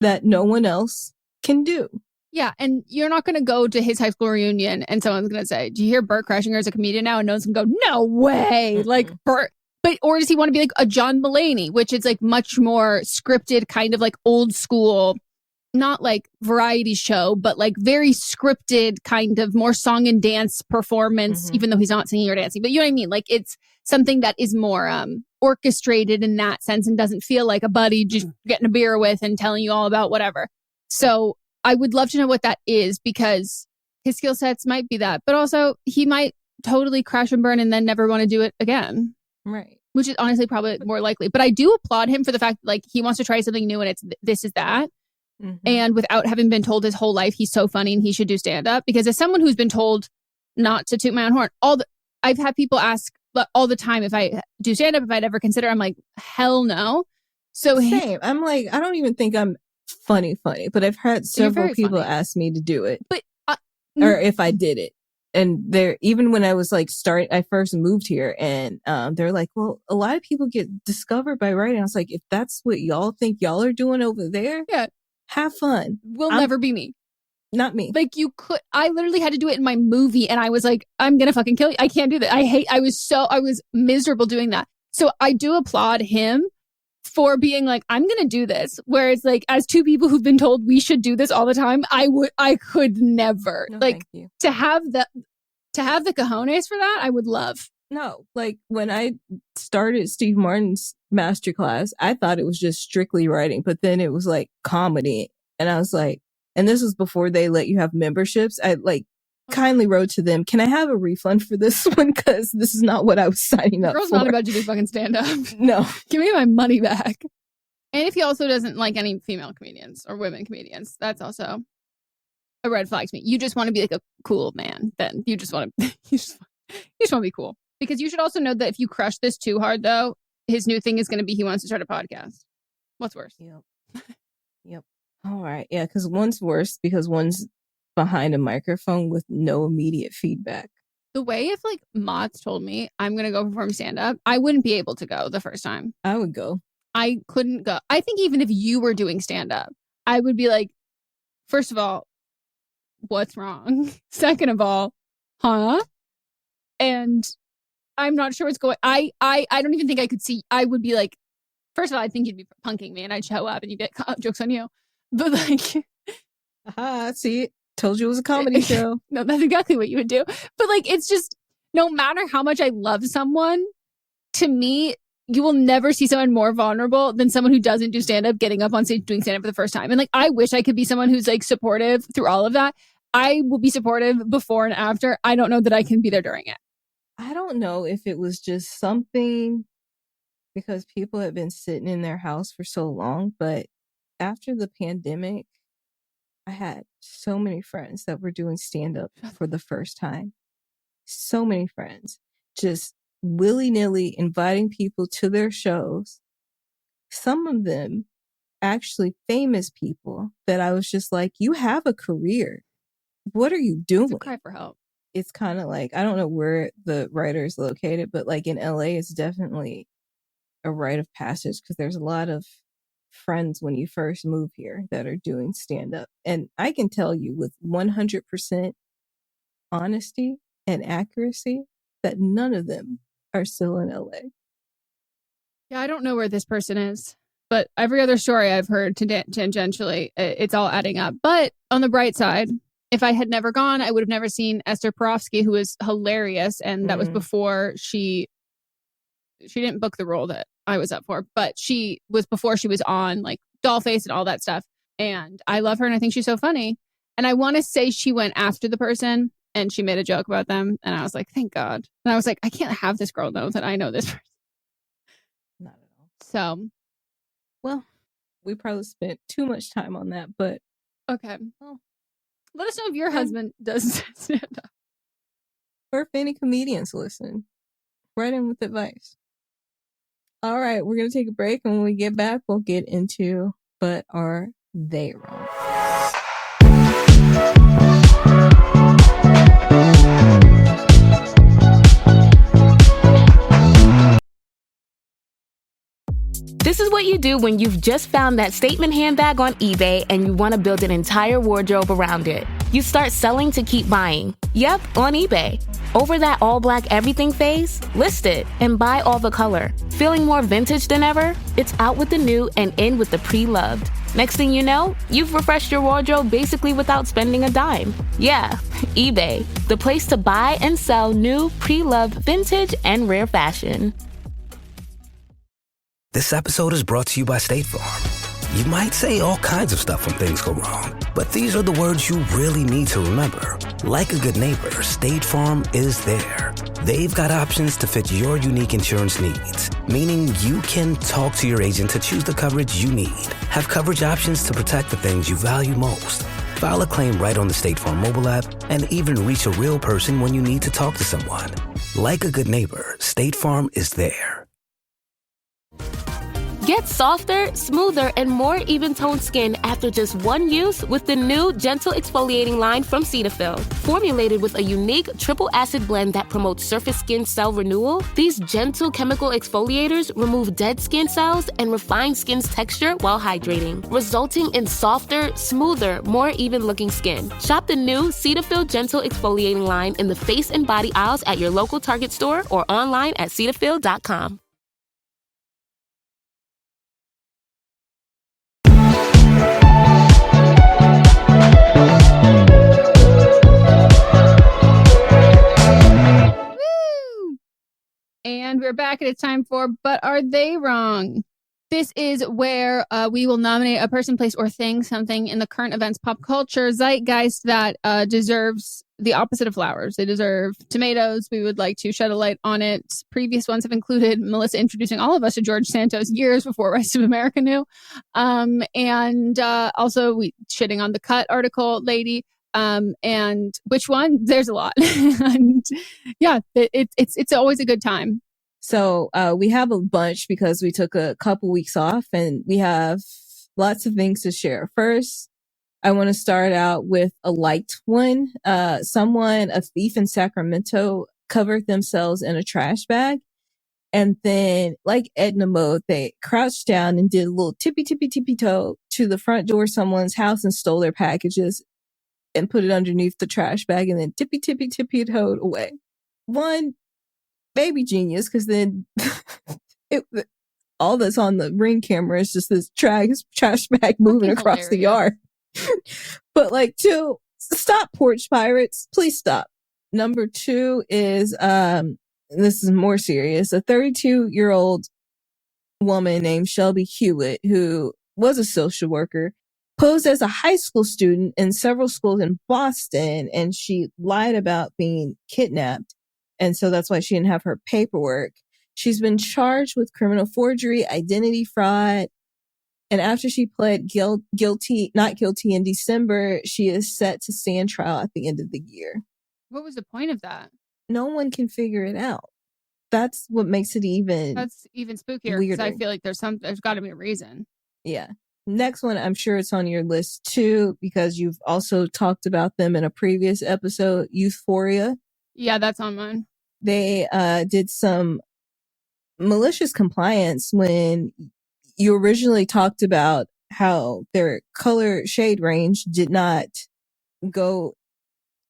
that no one else can do. Yeah, and you're not going to go to his high school reunion and someone's going to say, do you hear Bert Kreischer is a comedian now? And no one's going to go, no way. Like Bert. But, or does he want to be like a John Mulaney, which is like much more scripted, kind of like old school, not like variety show, but like very scripted, kind of more song and dance performance, even though he's not singing or dancing. But you know what I mean? Like it's something that is more orchestrated in that sense and doesn't feel like a buddy just getting a beer with and telling you all about whatever. So I would love to know what that is because his skill sets might be that, but also he might totally crash and burn and then never want to do it again. Right. Which is honestly probably more likely. But I do applaud him for the fact like he wants to try something new and it's this is that. And without having been told his whole life he's so funny and he should do stand up. Because as someone who's been told not to toot my own horn, I've had people ask all the time if I do stand up, if I'd ever consider. I'm like, hell no. So same. I'm like, I don't even think I'm funny, but I've had several people ask me to do it. But or if I did it. And there, even when I was like I first moved here and they're like, well, a lot of people get discovered by writing. I was like, if that's what y'all think y'all are doing over there, yeah, have fun. Will never be me. Not me. Like I literally had to do it in my movie and I was like, I'm going to fucking kill you. I can't do that. I was miserable doing that. So I do applaud him for being like, I'm going to do this. Whereas like, as two people who've been told we should do this all the time, I could never. No, like thank you. to have the cojones for that, I would love. No, like when I started Steve Martin's masterclass, I thought it was just strictly writing, but then it was like comedy. And I was like, and this was before they let you have memberships. I like kindly wrote to them, can I have a refund for this one? Because this is not what I was signing up Girl's for. not about to do fucking stand up. No. Give me my money back. And if he also doesn't like any female comedians or women comedians, that's also a red flag to me. You just want to be like a cool man. Then you just want to be cool. Because you should also know that if you crush this too hard, though, his new thing is going to be he wants to start a podcast. What's worse? Yep. All right. Yeah, because one's worse because one's behind a microphone with no immediate feedback. The way if like Mott's told me I'm going to go perform stand up, I wouldn't be able to go the first time. I would go. I couldn't go. I think even if you were doing stand up, I would be like, first of all, what's wrong? Second of all, huh? And I'm not sure what's going. I don't even think I could see. I would be like, first of all, I think you'd be punking me, and I'd show up, and you'd be like, oh, joke's on you. But like, see, told you it was a comedy show. No, that's exactly what you would do. But like, it's just no matter how much I love someone, to me, you will never see someone more vulnerable than someone who doesn't do stand up, getting up on stage doing stand up for the first time. And like, I wish I could be someone who's like supportive through all of that. I will be supportive before and after. I don't know that I can be there during it. I don't know if it was just something because people have been sitting in their house for so long, but after the pandemic, I had so many friends that were doing stand-up for the first time. So many friends just willy-nilly inviting people to their shows. Some of them actually famous people that I was just like, you have a career. What are you doing? It's a cry for help. It's kind of like, I don't know where the writer is located, but like in LA, it's definitely a rite of passage because there's a lot of friends when you first move here that are doing stand-up. And I can tell you with 100% honesty and accuracy that none of them are still in LA. Yeah, I don't know where this person is, but every other story I've heard tangentially, it's all adding up. But on the bright side, if I had never gone, I would have never seen Esther Perofsky, who was hilarious. And that was before she didn't book the role that I was up for, but she was before she was on like Dollface and all that stuff. And I love her and I think she's so funny. And I want to say she went after the person and she made a joke about them. And I was like, thank God. And I was like, I can't have this girl know that I know this person. Not at all. So, well, we probably spent too much time on that, but okay. Well, let us know if your husband does stand up. Or if any comedians listen. Write in with advice. All right, we're going to take a break. And when we get back, we'll get into But Are They Wrong? This is what you do when you've just found that statement handbag on eBay and you want to build an entire wardrobe around it. You start selling to keep buying. Yep, on eBay. Over that all-black everything phase, list it and buy all the color. Feeling more vintage than ever? It's out with the new and in with the pre-loved. Next thing you know, you've refreshed your wardrobe basically without spending a dime. Yeah, eBay, the place to buy and sell new, pre-loved, vintage, and rare fashion. This episode is brought to you by State Farm. You might say all kinds of stuff when things go wrong, but these are the words you really need to remember. Like a good neighbor, State Farm is there. They've got options to fit your unique insurance needs, meaning you can talk to your agent to choose the coverage you need. Have coverage options to protect the things you value most. File a claim right on the State Farm mobile app and even reach a real person when you need to talk to someone. Like a good neighbor, State Farm is there. Get softer, smoother, and more even-toned skin after just one use with the new Gentle Exfoliating line from Cetaphil. Formulated with a unique triple acid blend that promotes surface skin cell renewal, these gentle chemical exfoliators remove dead skin cells and refine skin's texture while hydrating, resulting in softer, smoother, more even-looking skin. Shop the new Cetaphil Gentle Exfoliating line in the face and body aisles at your local Target store or online at Cetaphil.com. And we're back, and it's time for But Are They Wrong? This is where we will nominate a person, place, or thing, something in the current events pop culture zeitgeist that deserves the opposite of flowers. They deserve tomatoes. We would like to shed a light on it. Previous ones have included Melissa introducing all of us to George Santos years before Rest of America knew. And also we shitting on the Cut article lady. And which one? There's a lot. And yeah, it's always a good time. So we have a bunch because we took a couple weeks off and we have lots of things to share. First, I want to start out with a light one. A thief in Sacramento, covered themselves in a trash bag. And then, like Edna Mode, they crouched down and did a little tippy toe to the front door of someone's house and stole their packages and put it underneath the trash bag and then tippy toed away. One, baby genius, because then all that's on the Ring camera is just this trash bag moving across the yard. But like, two, stop, porch pirates. Please stop. Number two is, this is more serious. A 32-year-old woman named Shelby Hewitt, who was a social worker, posed as a high school student in several schools in Boston, and she lied about being kidnapped. And so that's why she didn't have her paperwork. She's been charged with criminal forgery, identity fraud. And after she pled not guilty in December, she is set to stand trial at the end of the year. What was the point of that? No one can figure it out. That's what makes it even. That's even spookier because I feel like there's got to be a reason. Yeah. Next one, I'm sure it's on your list too, because you've also talked about them in a previous episode, Youthforia. Yeah, that's on mine. They did some malicious compliance when you originally talked about how their color shade range did not go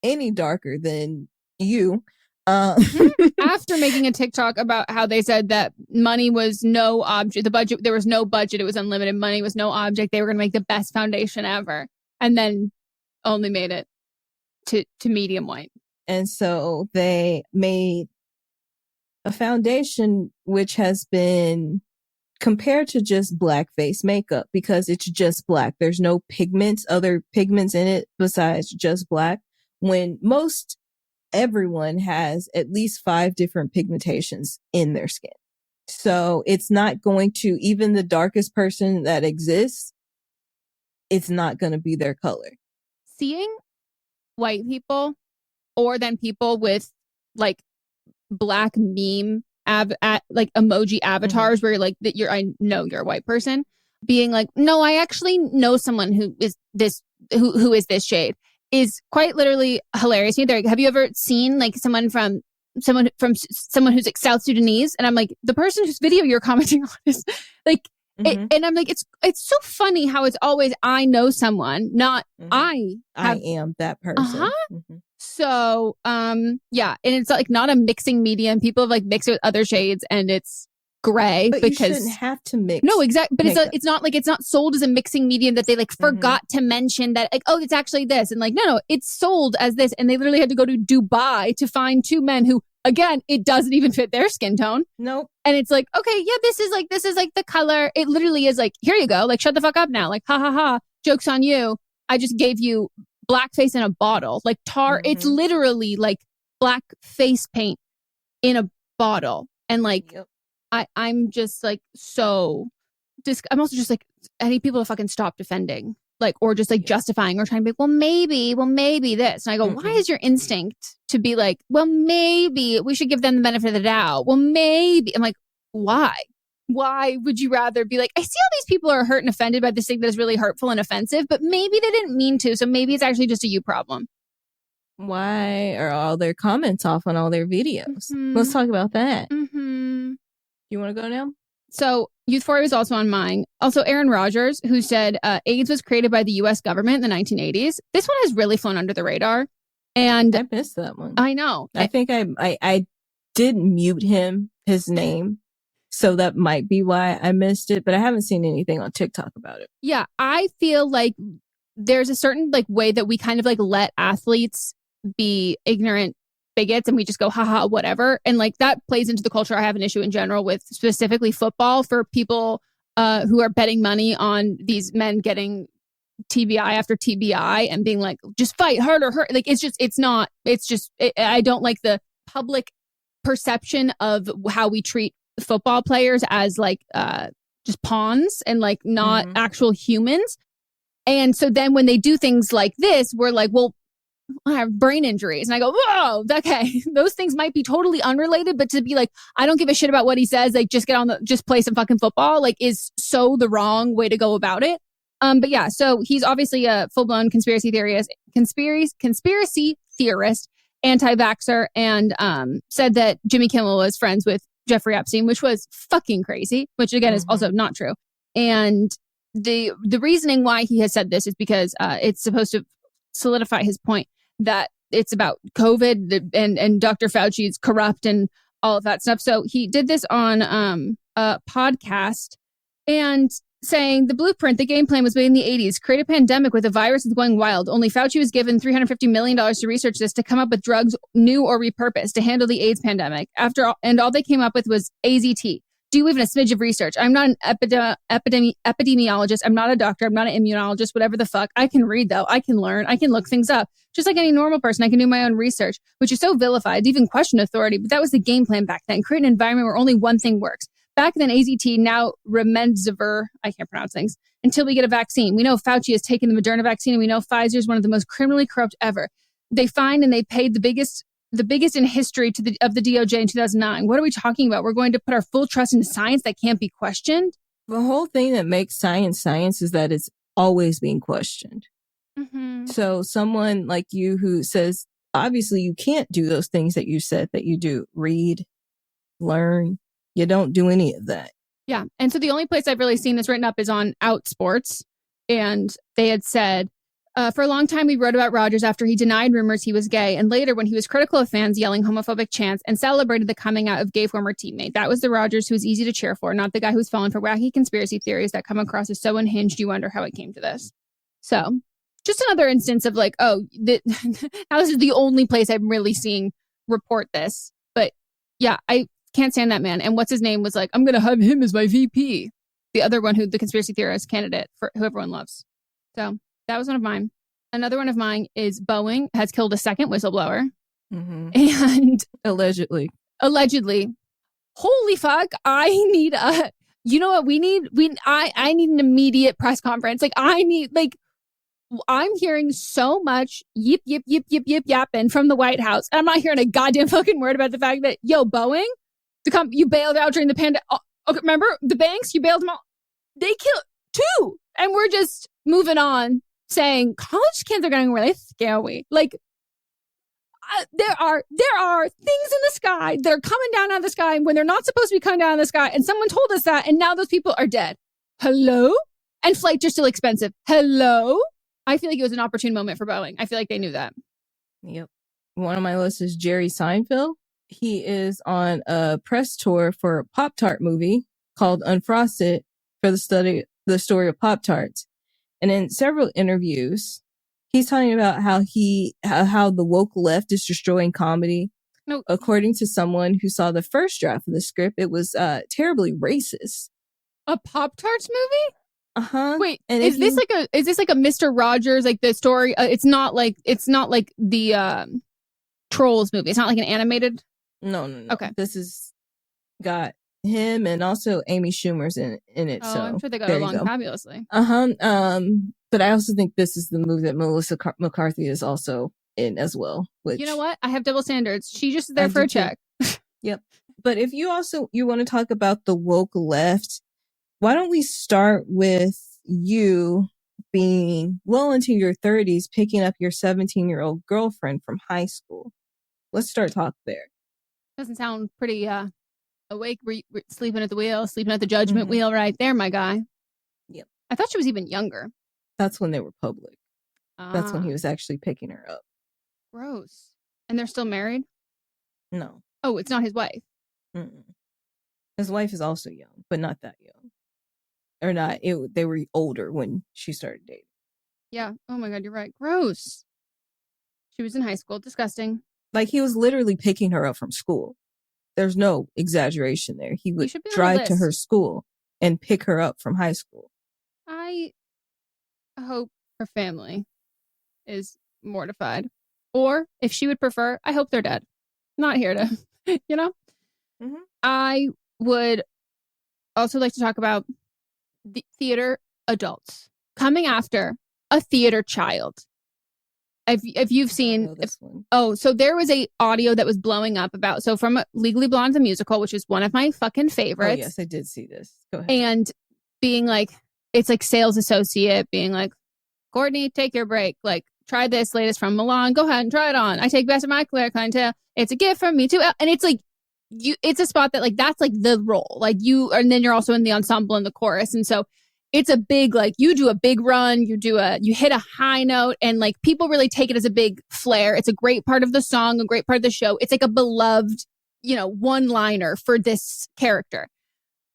any darker than you. After making a TikTok about how they said that money was no object, there was no budget, it was unlimited, money was no object, they were going to make the best foundation ever, and then only made it to medium white. And so they made a foundation which has been compared to just blackface makeup because it's just black. There's no other pigments in it besides just black, when most everyone has at least 5 different pigmentations in their skin. So it's not going to, even the darkest person that exists, it's not going to be their color. Seeing white people or then people with like black meme like emoji avatars where you're like that I know you're a white person, being like, no, I actually know someone who is this this shade, is quite literally hilarious. Have you ever seen like someone who's like South Sudanese? And I'm like, the person whose video you're commenting on is like, and I'm like, it's so funny how it's always I know someone, not I am that person. So, yeah, and it's like not a mixing medium. People have like mixed it with other shades, and it's gray but because you shouldn't have to mix. No, exactly. But makeup. it's not like it's not sold as a mixing medium that they like forgot to mention that like, oh, it's actually this, and like no, it's sold as this, and they literally had to go to Dubai to find 2 men who, again, it doesn't even fit their skin tone. Nope. And it's like, okay, yeah, this is like the color. It literally is like, here you go, like shut the fuck up now, like ha ha ha, joke's on you. I just gave you blackface in a bottle, like tar. It's literally like black face paint in a bottle, and like I'm just like so. I'm also just like, I need people to fucking stop defending, like, or just like justifying or trying to be, well, maybe this. And I go, why is your instinct to be like, well, maybe we should give them the benefit of the doubt? Well, maybe. I'm like, why? why would you rather be like, I see all these people are hurt and offended by this thing that is really hurtful and offensive, but maybe they didn't mean to. So maybe it's actually just a you problem. Why are all their comments off on all their videos? Let's talk about that. You want to go now? So Youthforia was also on mine. Also, Aaron Rodgers, who said AIDS was created by the U.S. government in the 1980s. This one has really flown under the radar. And I missed that one. I know. I think I did mute his name. So that might be why I missed it. But I haven't seen anything on TikTok about it. Yeah, I feel like there's a certain like way that we kind of like let athletes be ignorant bigots and we just go, haha, whatever. And like that plays into the culture. I have an issue in general with specifically football for people who are betting money on these men getting TBI after TBI and being like, just fight harder. Like, I don't like the public perception of how we treat football players as like just pawns and like not actual humans. And so then when they do things like this, we're like, well, I have brain injuries. And I go, whoa, okay. Those things might be totally unrelated, but to be like, I don't give a shit about what he says. Like, just play some fucking football, like, is so the wrong way to go about it. But yeah, so he's obviously a full-blown conspiracy theorist, anti-vaxxer, and said that Jimmy Kimmel was friends with Jeffrey Epstein, which was fucking crazy, which again is also not true. And the reasoning why he has said this is because it's supposed to solidify his point that it's about COVID and Dr. Fauci is corrupt and all of that stuff. So he did this on a podcast and saying the blueprint, the game plan was made in the 80s, create a pandemic with a virus that's going wild. Only Fauci was given $350 million to research this, to come up with drugs new or repurposed to handle the AIDS pandemic. All they came up with was AZT. Do even a smidge of research. I'm not an epidemiologist. I'm not a doctor. I'm not an immunologist, whatever the fuck. I can read though. I can learn. I can look things up. Just like any normal person, I can do my own research, which is so vilified to even question authority. But that was the game plan back then. Create an environment where only one thing works. Back then, AZT, now remdesivir, I can't pronounce things, until we get a vaccine. We know Fauci has taken the Moderna vaccine, and we know Pfizer is one of the most criminally corrupt ever. They fined and they paid the biggest in history of the DOJ in 2009. What are we talking about? We're going to put our full trust into science that can't be questioned? The whole thing that makes science is that it's always being questioned. So someone like you who says, obviously you can't do those things that you said that you do, read, learn, you don't do any of that. Yeah. And so the only place I've really seen this written up is on Outsports. And they had said, for a long time, we wrote about Rodgers after he denied rumors he was gay. And later, when he was critical of fans yelling homophobic chants and celebrated the coming out of gay former teammate. That was the Rodgers who was easy to cheer for, not the guy who's fallen for wacky conspiracy theories that come across as so unhinged you wonder how it came to this. So just another instance of like, now this is the only place I'm really seeing report this. But yeah, I can't stand that man. And what's his name was like, I'm going to have him as my VP. The other one the conspiracy theorist candidate for who everyone loves. So that was one of mine. Another one of mine is Boeing has killed a second whistleblower. And allegedly. Holy fuck. I need you know what we need? I need an immediate press conference. I'm hearing so much yip yapping from the White House. I'm not hearing a goddamn fucking word about the fact that, Boeing, you bailed out during the pandemic. Okay, remember the banks? You bailed them out. They killed 2. And we're just moving on saying college kids are getting really scary. Like, there are things in the sky that are coming down out of the sky when they're not supposed to be coming down out of the sky. And someone told us that. And now those people are dead. Hello? And flights are still expensive. Hello? I feel like it was an opportune moment for Boeing. I feel like they knew that. Yep. One of my lists is Jerry Seinfeld. He is on a press tour for a Pop-Tart movie called Unfrosted for the story of Pop-Tarts. And in several interviews, he's talking about how the woke left is destroying comedy. No. According to someone who saw the first draft of the script, it was terribly racist. A Pop-Tarts movie? Wait, and is this like a Mr. Rodgers, like the story? It's not like the Trolls movie. It's not like an animated. No. Okay, this has got him and also Amy Schumer's in it. Oh, so I'm sure they got along fabulously. But I also think this is the movie that Melissa McCarthy is also in as well. Which, you know what? I have double standards. She just is there for a check. Yep. But if you want to talk about the woke left, why don't we start with you being well into your 30s, picking up your 17-year-old girlfriend from high school? Let's start talk there. Doesn't sound pretty awake. Were you sleeping at the wheel, sleeping at the judgment wheel right there, my guy? Yep. I thought she was even younger. That's when they were public. That's when he was actually picking her up. Gross. And they're still married? No. Oh, it's not his wife. Mm-mm. His wife is also young, but not that young. Or not. They were older when she started dating. Yeah. Oh my God, you're right. Gross. She was in high school. Disgusting. Like, he was literally picking her up from school. There's no exaggeration there. He would drive to her school and pick her up from high school. I hope her family is mortified. Or if she would prefer, I hope they're dead. Not here to, you know? Mm-hmm. I would also like to talk about the theater adults coming after a theater child. If you've seen, so there was a audio that was blowing up about, so from Legally Blonde, the musical, which is one of my fucking favorites. Oh, yes, I did see this. Go ahead. And being like, it's like sales associate being like, Courtney, take your break. Like, try this latest from Milan. Go ahead and try it on. I take best of my clientele. It's a gift from me too. And it's like, it's a spot that like, that's like the role. Like and then you're also in the ensemble and the chorus. And so it's a big, like, you do a big run, you hit a high note, and like people really take it as a big flair. It's a great part of the song, a great part of the show. It's like a beloved, one-liner for this character.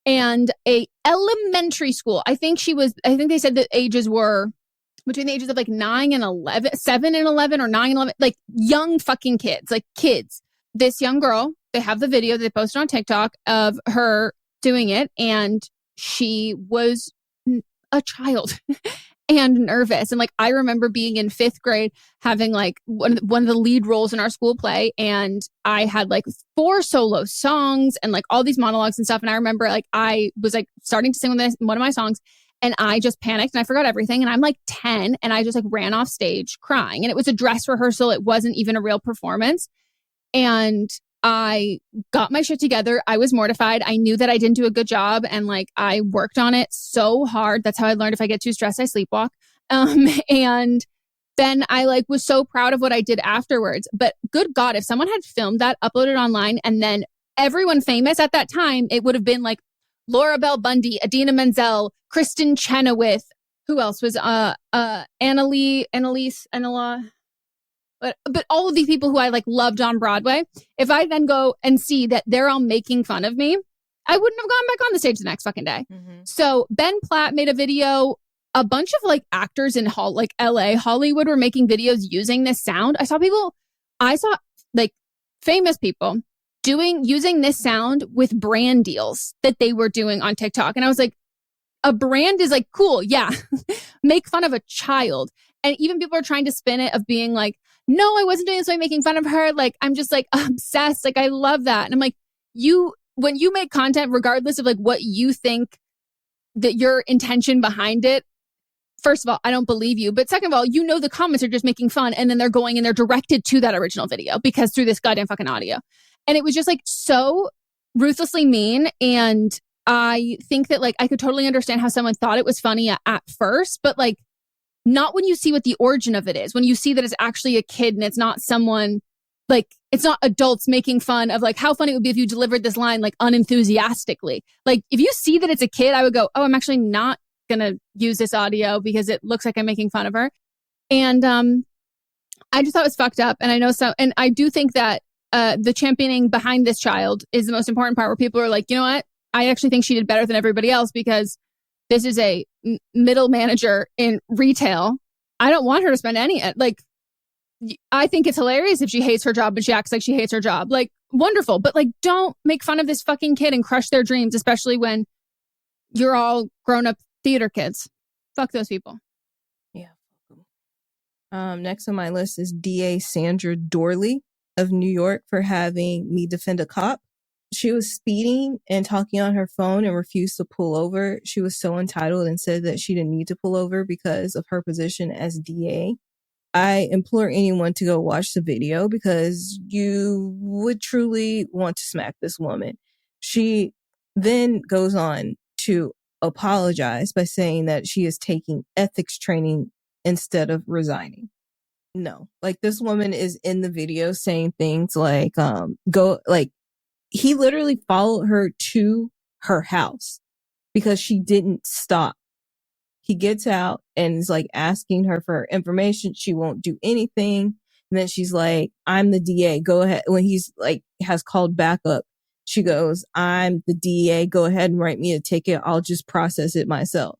And a elementary school, I think they said the ages were between the ages of like 7 and 11, or 9 and 11, like young fucking kids, like kids. This young girl, they have the video that they posted on TikTok of her doing it, and she was a child and nervous. And like, I remember being in 5th grade having like one of the lead roles in our school play. And I had like 4 solo songs and like all these monologues and stuff. And I remember like, I was like starting to sing one of my songs, and I just panicked and I forgot everything. And I'm like 10, and I just like ran off stage crying. And it was a dress rehearsal. It wasn't even a real performance. And I got my shit together. I was mortified. I knew that I didn't do a good job, and like I worked on it so hard. That's how I learned if I get too stressed, I sleepwalk. And then I like was so proud of what I did afterwards. But good God, if someone had filmed that, uploaded online, and then everyone famous at that time, it would have been like Laura Bell Bundy, Idina Menzel, Kristen Chenoweth. Who else was Annalise. But all of these people who I like loved on Broadway, if I then go and see that they're all making fun of me, I wouldn't have gone back on the stage the next fucking day. Mm-hmm. So Ben Platt made a video. A bunch of like actors in like LA, Hollywood were making videos using this sound. I saw like famous people using this sound with brand deals that they were doing on TikTok. And I was like, a brand is like, cool. Yeah. Make fun of a child. And even people are trying to spin it of being like, no, I wasn't doing this by making fun of her. Like, I'm just like obsessed. Like, I love that. And I'm like, when you make content, regardless of like what you think that your intention behind it, first of all, I don't believe you. But second of all, the comments are just making fun. And then they're going and they're directed to that original video because through this goddamn fucking audio. And it was just like so ruthlessly mean. And I think that like, I could totally understand how someone thought it was funny at first, but like, not when you see what the origin of it is, when you see that it's actually a kid and it's not someone like, it's not adults making fun of like how funny it would be if you delivered this line like unenthusiastically. Like if you see that it's a kid, I would go, oh, I'm actually not going to use this audio because it looks like I'm making fun of her. And I just thought it was fucked up. And and I do think that the championing behind this child is the most important part, where people are like, you know what? I actually think she did better than everybody else because this is a middle manager in retail. I don't want her to spend I think it's hilarious if she hates her job and she acts like she hates her job. Like, wonderful. But like, don't make fun of this fucking kid and crush their dreams, especially when you're all grown up theater kids. Fuck those people. Yeah. Next on my list is DA Sandra Dorley of New York for having me defend a cop. She was speeding and talking on her phone and refused to pull over. She was so entitled and said that she didn't need to pull over because of her position as DA. I implore anyone to go watch the video because you would truly want to smack this woman. She then goes on to apologize by saying that she is taking ethics training instead of resigning. No, like this woman is in the video saying things like, he literally followed her to her house because she didn't stop. He gets out and is like asking her for her information. She won't do anything. And then she's like, I'm the DA. Go ahead. When he's like, has called backup, she goes, I'm the DA. Go ahead and write me a ticket. I'll just process it myself.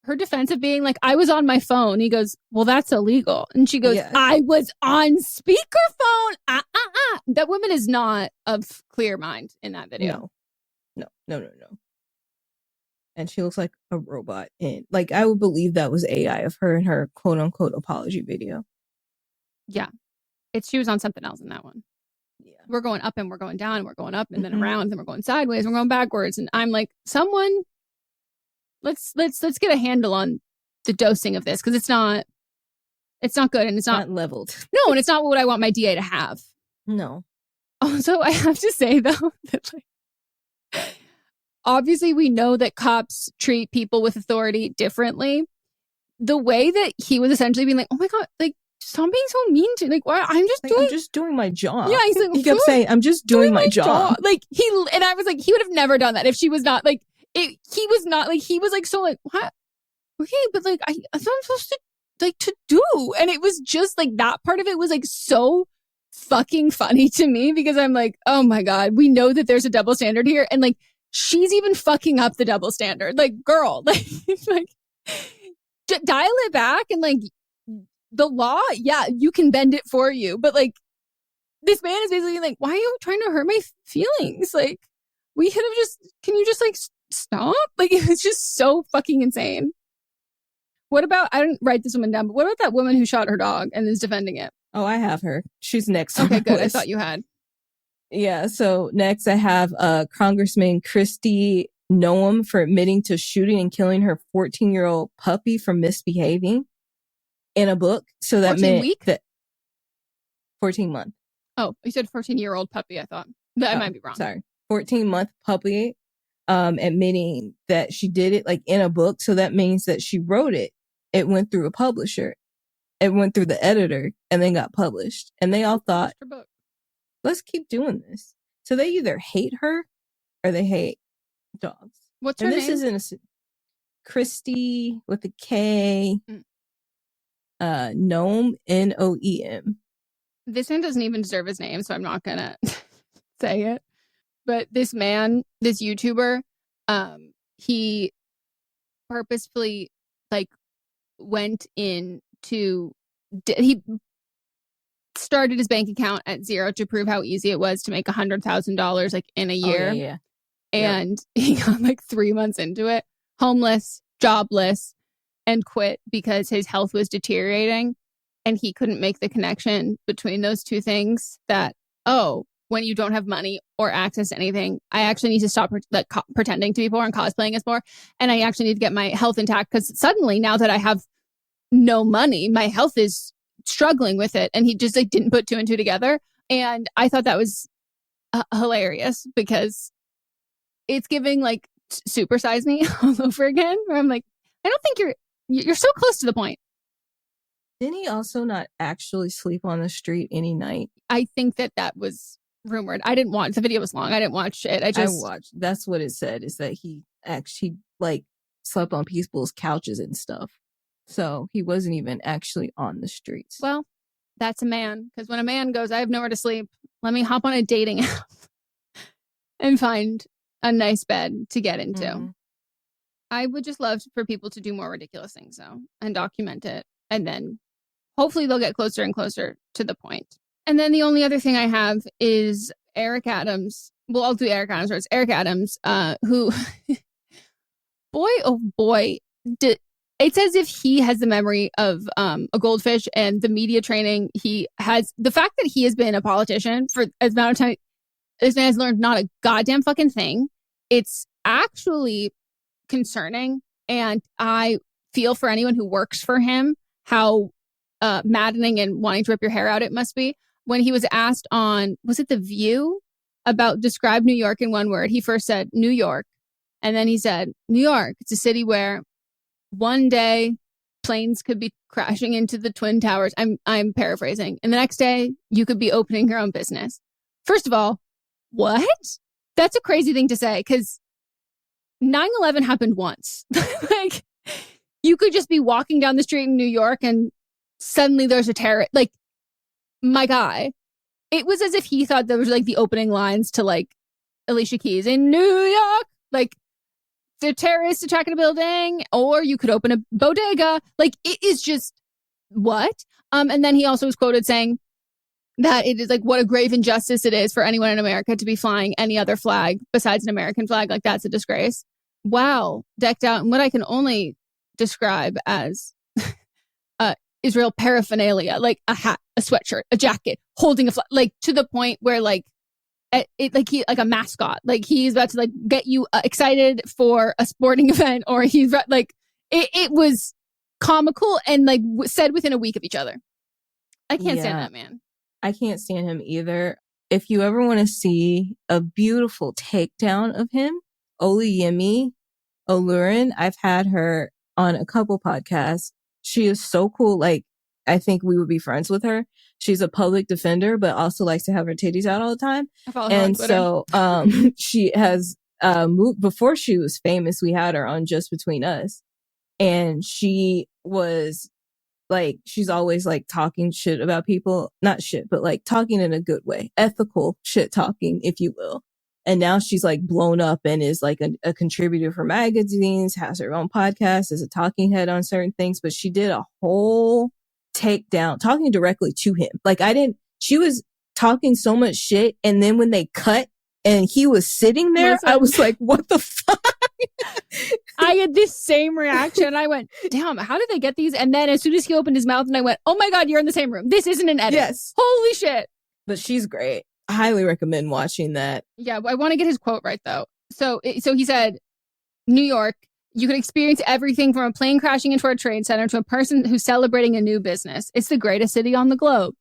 Her defense of being like, I was on my phone. He goes, well, that's illegal. And she goes, I was on speakerphone. That woman is not of clear mind in that video. No. And she looks like a robot. And like, I would believe that was AI of her in her quote unquote apology video. Yeah. She was on something else in that one. Yeah. We're going up and we're going down and we're going up and then around and we're going sideways and we're going backwards. And I'm like, someone, let's get a handle on the dosing of this because it's not good and it's not leveled. No, and it's not what I want my DA to have. No. Also, I have to say though that obviously we know that cops treat people with authority differently. The way that he was essentially being like, oh my God, like stop being so mean to like, why I'm just doing my job. Yeah, he's like, he kept saying, I'm just doing my job. Like and I was like, he would have never done that if she was not like he was not like he was like so like what? Okay, but like I thought I'm supposed to like to do, and it was just like that part of it was like so fucking funny to me because I'm like, oh my God, we know that there's a double standard here, and like she's even fucking up the double standard. Like, girl, like dial it back and like the law, yeah, you can bend it for you, but like this man is basically like, why are you trying to hurt my feelings? Like, we could have can you just like stop? Like, it was just so fucking insane. What about, I didn't write this woman down, but what about that woman who shot her dog and is defending it? Oh, I have her. She's next. Okay, good. I thought you had. Yeah, so next I have Congressman Kristi Noem for admitting to shooting and killing her 14-year-old puppy for misbehaving in a book. So that meant that 14-month. Oh, you said 14-year-old puppy, I thought. I might be wrong. Sorry. 14-month puppy admitting that she did it like in a book. So that means that she wrote it. It went through a publisher. It went through the editor and then got published. And they all thought, let's keep doing this. So they either hate her or they hate dogs. What's her name? This isn't Kristi with a K. Noem, Noem. This man doesn't even deserve his name, so I'm not gonna say it. But this man, this YouTuber, he purposefully like went into he started his bank account at zero to prove how easy it was to make $100,000 like in a year. Oh, yeah. And he got like 3 months into it, homeless, jobless, and quit because his health was deteriorating. And he couldn't make the connection between those two things that, oh, when you don't have money or access to anything, I actually need to stop pretending to be poor and cosplaying as poor. And I actually need to get my health intact because suddenly now that I have no money, my health is struggling with it. And he just like didn't put two and two together. And I thought that was hilarious because it's giving like Super Size Me all over again, where I'm like, I don't think you're so close to the point. Didn't he also not actually sleep on the street any night? I think that was rumored. I didn't watch the video. Was long. I didn't watch it. I watched. That's what it said, is that he actually like slept on people's couches and stuff. So he wasn't even actually on the streets. Well, that's a man. Because when a man goes, I have nowhere to sleep, let me hop on a dating app and find a nice bed to get into. Mm-hmm. I would just love for people to do more ridiculous things though and document it. And then hopefully they'll get closer and closer to the point. And then the only other thing I have is Eric Adams. Well, I'll do Eric Adams first. Eric Adams, who, boy, oh boy, it's as if he has the memory of a goldfish and the media training he has. The fact that he has been a politician for as amount of time, this man has learned not a goddamn fucking thing. It's actually concerning. And I feel for anyone who works for him, how maddening and wanting to rip your hair out it must be. When he was asked on, was it The View, about describe New York in one word, he first said New York. And then he said, New York, it's a city where one day planes could be crashing into the Twin Towers. I'm paraphrasing. And the next day you could be opening your own business. First of all, what? That's a crazy thing to say, because 9/11 happened once. Like, you could just be walking down the street in New York and suddenly there's a terrorist. Like, my guy, it was as if he thought that was like the opening lines to like Alicia Keys in New York. Like, the terrorists attacking a building, or you could open a bodega. Like, it is just what? And then he also was quoted saying that it is like, what a grave injustice it is for anyone in America to be flying any other flag besides an American flag. Like, that's a disgrace. Wow. Decked out in what I can only describe as Israel paraphernalia, like a hat, a sweatshirt, a jacket, holding a flag, like to the point where like he like a mascot, like he's about to like get you excited for a sporting event, or he's like it was comical and like said within a week of each other. I can't stand that man. I can't stand him either. If you ever want to see a beautiful takedown of him, Oluyemi Olurin, I've had her on a couple podcasts. She is so cool. Like, I think we would be friends with her. She's a public defender, but also likes to have her titties out all the time. I follow her on Twitter. So she has moved. Before she was famous, we had her on Just Between Us. And she was like, she's always like talking shit about people. Not shit, but like talking in a good way. Ethical shit talking, if you will. And now she's like blown up and is like a contributor for magazines, has her own podcast, is a talking head on certain things. But she did a whole takedown talking directly to him. Like, she was talking so much shit. And then when they cut and he was sitting there, Listen. I was like, what the fuck? I had this same reaction. I went, damn, how did they get these? And then as soon as he opened his mouth and I went, oh my God, you're in the same room. This isn't an edit. Yes. Holy shit. But she's great. I highly recommend watching that. Yeah, I want to get his quote right, though. So he said, New York, you can experience everything from a plane crashing into a trade center to a person who's celebrating a new business. It's the greatest city on the globe.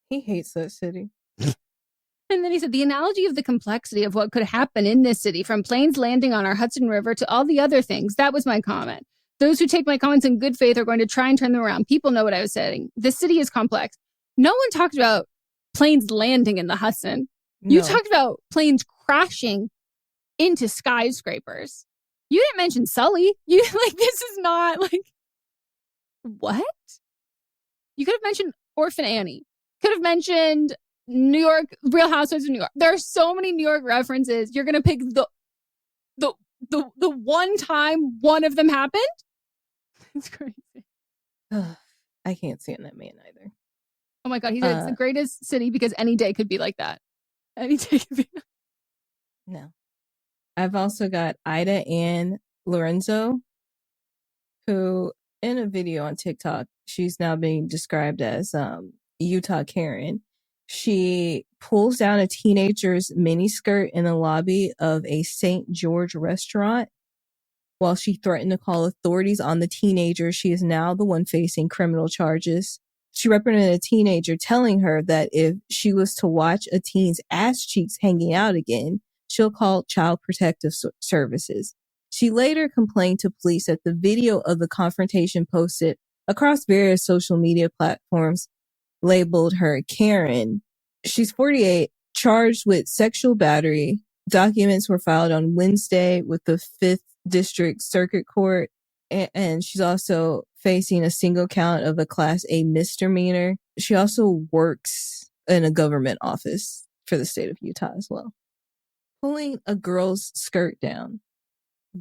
He hates that city. And then he said, the analogy of the complexity of what could happen in this city, from planes landing on our Hudson River to all the other things, that was my comment. Those who take my comments in good faith are going to try and turn them around. People know what I was saying. This city is complex. No one talked about planes landing in the Hudson. You talked about planes crashing into skyscrapers. You didn't mention Sully. You like, this is not like, what? You could have mentioned Orphan Annie. Could have mentioned New York, Real Housewives of New York. There are so many New York references. You're gonna pick the one time one of them happened. It's crazy. I can't stand that man either. Oh my God, he said it's the greatest city because any day could be like that. Any day could be. No. I've also got Ida Ann Lorenzo, who in a video on TikTok, she's now being described as Utah Karen. She pulls down a teenager's miniskirt in the lobby of a St. George restaurant while she threatened to call authorities on the teenager. She is now the one facing criminal charges. She reprimanded a teenager, telling her that if she was to watch a teen's ass cheeks hanging out again, she'll call Child Protective Services. She later complained to police that the video of the confrontation posted across various social media platforms labeled her Karen. She's 48, charged with sexual battery. Documents were filed on Wednesday with the 5th District Circuit Court. And she's also facing a single count of a Class A misdemeanor. She also works in a government office for the state of Utah as well. Pulling a girl's skirt down.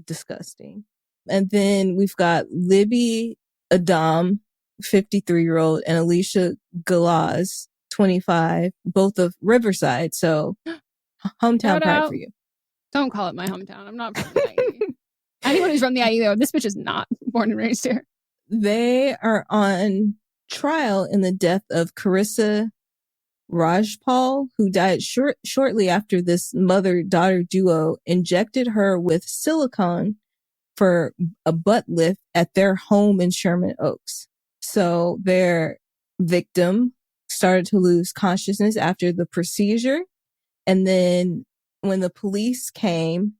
Disgusting. And then we've got Libby Adam, 53-year-old, and Alicia Galaz, 25, both of Riverside. So hometown pride for you. Don't call it my hometown. I'm not from the IE. Anyone who's from the IE, though, this bitch is not born and raised here. They are on trial in the death of Carissa Rajpal, who died shortly after this mother-daughter duo injected her with silicone for a butt lift at their home in Sherman Oaks. So they're victim started to lose consciousness after the procedure. And then when the police came,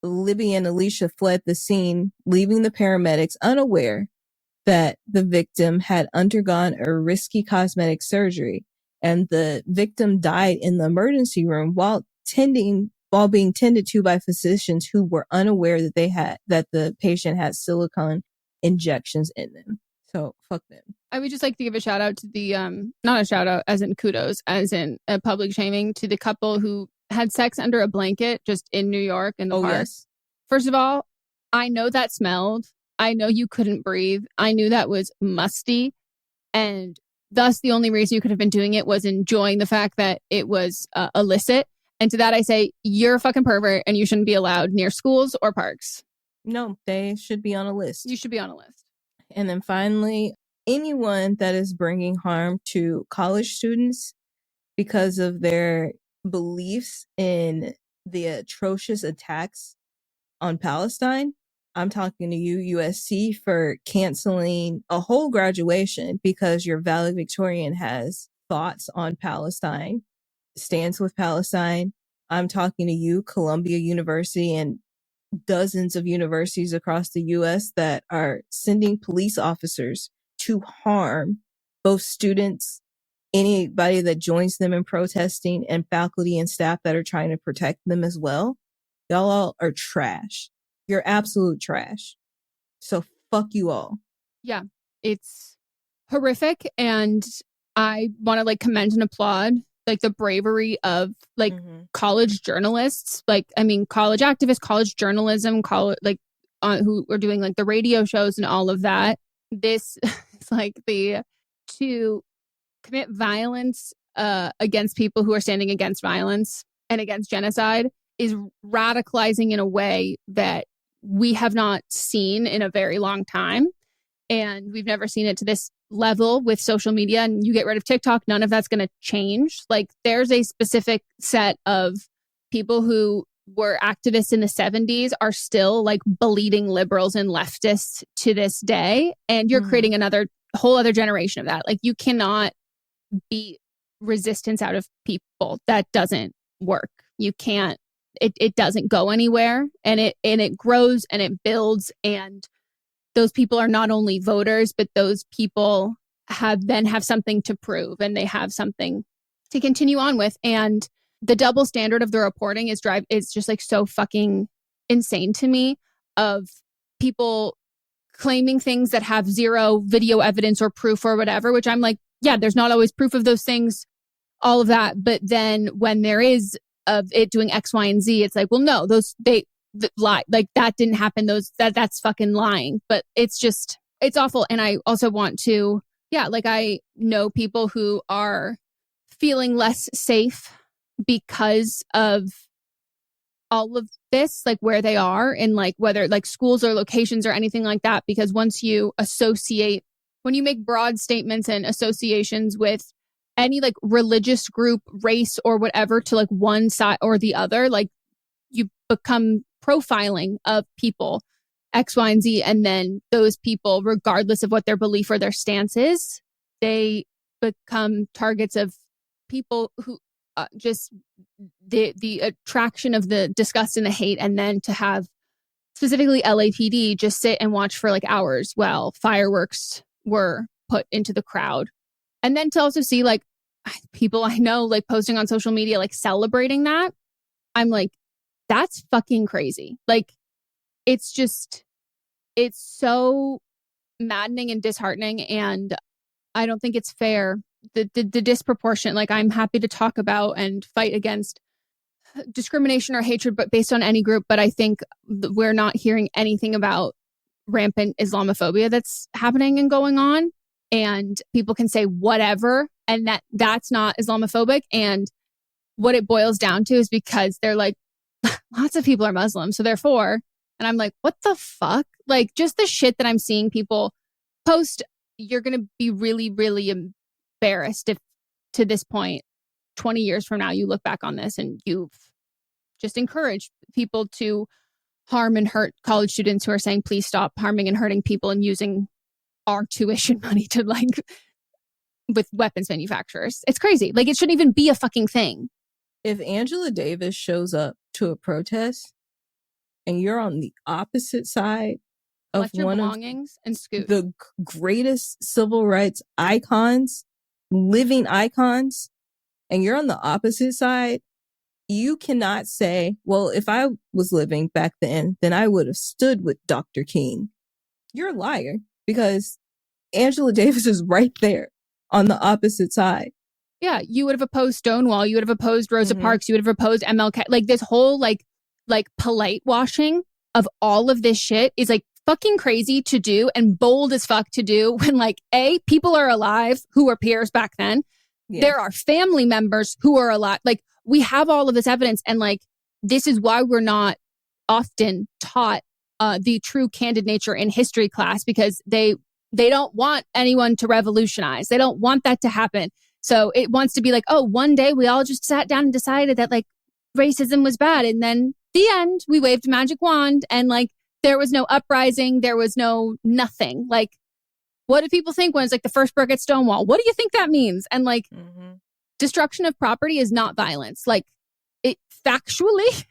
Libby and Alicia fled the scene, leaving the paramedics unaware that the victim had undergone a risky cosmetic surgery. And the victim died in the emergency room while being tended to by physicians who were unaware that the patient had silicone injections in them. So fuck them. I would just like to give a shout out to the, not a shout out as in kudos, as in a public shaming to the couple who had sex under a blanket just in New York in the park. Yes. First of all, I know that smelled. I know you couldn't breathe. I knew that was musty. And thus the only reason you could have been doing it was enjoying the fact that it was illicit. And to that I say, you're a fucking pervert and you shouldn't be allowed near schools or parks. No, they should be on a list. You should be on a list. And then finally, anyone that is bringing harm to college students because of their beliefs in the atrocious attacks on Palestine. I'm talking to you, USC, for canceling a whole graduation because your valedictorian has thoughts on Palestine, stands with Palestine. I'm talking to you, Columbia University, and dozens of universities across the U.S. that are sending police officers to harm both students, anybody that joins them in protesting, and faculty and staff that are trying to protect them as well. Y'all all are trash. You're absolute trash. So fuck you all. Yeah, it's horrific. And I want to commend and applaud the bravery of college journalists, college activists, college journalism, who are doing the radio shows and all of that. This is to commit violence against people who are standing against violence and against genocide is radicalizing in a way that we have not seen in a very long time. And we've never seen it to this level with social media. And you get rid of TikTok, none of that's going to change. There's a specific set of people who were activists in the 70s are still bleeding liberals and leftists to this day. And you're creating another whole other generation of that. You cannot beat resistance out of people. That doesn't work. You can't. It doesn't go anywhere, and it grows and it builds, and those people are not only voters, but those people have something to prove, and they have something to continue on with. And the double standard of the reporting is just so fucking insane to me, of people claiming things that have zero video evidence or proof or whatever, which I'm yeah, there's not always proof of those things, all of that. But then when there is of it doing X, Y, and Z, it's well, no, they lie. That didn't happen. That's fucking lying. But it's awful. And I also want to, I know people who are feeling less safe because of all of this, where they are and whether schools or locations or anything like that. Because once you when you make broad statements and associations with any religious group, race, or whatever to one side or the other, you become profiling of people X, Y, and Z. And then those people, regardless of what their belief or their stance is, they become targets of people who just the attraction of the disgust and the hate. And then to have specifically LAPD just sit and watch for hours while fireworks were put into the crowd. And then to also see people I know posting on social media celebrating that, I'm that's fucking crazy. It's so maddening and disheartening, and I don't think it's fair. The disproportion, I'm happy to talk about and fight against discrimination or hatred, but based on any group. But I think we're not hearing anything about rampant Islamophobia that's happening and going on. And people can say whatever, and that's not Islamophobic. And what it boils down to is because they're lots of people are Muslim, so therefore, and I'm what the fuck? Just the shit that I'm seeing people post, you're going to be really, really embarrassed if to this point, 20 years from now, you look back on this and you've just encouraged people to harm and hurt college students who are saying, please stop harming and hurting people and using our tuition money to with weapons manufacturers. It's crazy. Like, it shouldn't even be a fucking thing. If Angela Davis shows up to a protest and you're on the opposite side of Collect your one belongings and scoot. the greatest civil rights icons, living icons, and you're on the opposite side, you cannot say, well, if I was living back then I would have stood with Dr. King. You're a liar, because Angela Davis is right there on the opposite side. Yeah, you would have opposed Stonewall. You would have opposed Rosa Parks. You would have opposed MLK. Like, this whole like polite washing of all of this shit is like fucking crazy to do and bold as fuck to do when, like, A, people are alive who were peers back then. Yes. There are family members who are alive. Like, we have all of this evidence, and like, this is why we're not often taught the true candid nature in history class, because they don't want anyone to revolutionize. They don't want that to happen. So it wants to be like, oh, one day we all just sat down and decided that like racism was bad. And then the end, we waved a magic wand and like there was no uprising. There was no nothing. Like, what do people think when it's like the first brick at Stonewall? What do you think that means? And like, destruction of property is not violence. Like, it factually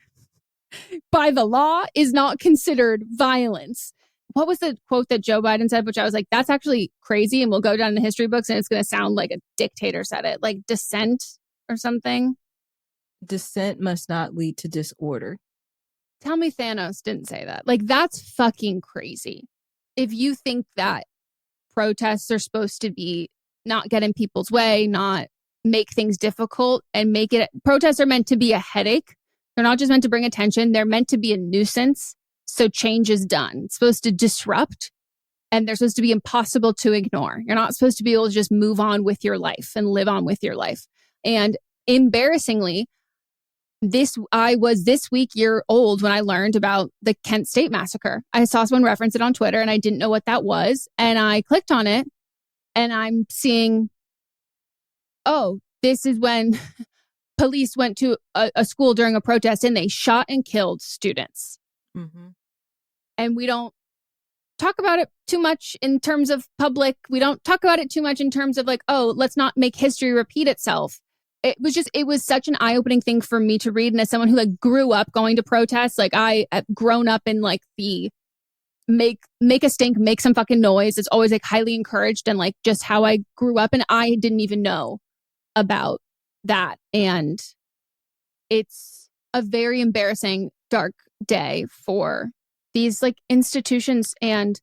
by the law is not considered violence. What was the quote that Joe Biden said, which I was like, that's actually crazy, and we'll go down in the history books and it's going to sound like a dictator said it, like dissent or something. Dissent must not lead to disorder. Tell me Thanos didn't say that. Like, that's fucking crazy. If you think that protests are supposed to be not get in people's way, not make things difficult, and make it, protests are meant to be a headache. They're not just meant to bring attention. They're meant to be a nuisance. So change is done. It's supposed to disrupt, and they're supposed to be impossible to ignore. You're not supposed to be able to just move on with your life and live on with your life. And embarrassingly, I was this week year old when I learned about the Kent State massacre. I saw someone reference it on Twitter and I didn't know what that was. And I clicked on it and I'm seeing, oh, this is when police went to a school during a protest and they shot and killed students. Mm-hmm. And we don't talk about it too much in terms of public. We don't talk about it too much in terms of like, oh, let's not make history repeat itself. It was such an eye-opening thing for me to read. And as someone who like grew up going to protests, like I have grown up in like the make a stink, make some fucking noise. It's always like highly encouraged, and like just how I grew up. And I didn't even know about that. And it's a very embarrassing, dark day for these like institutions. And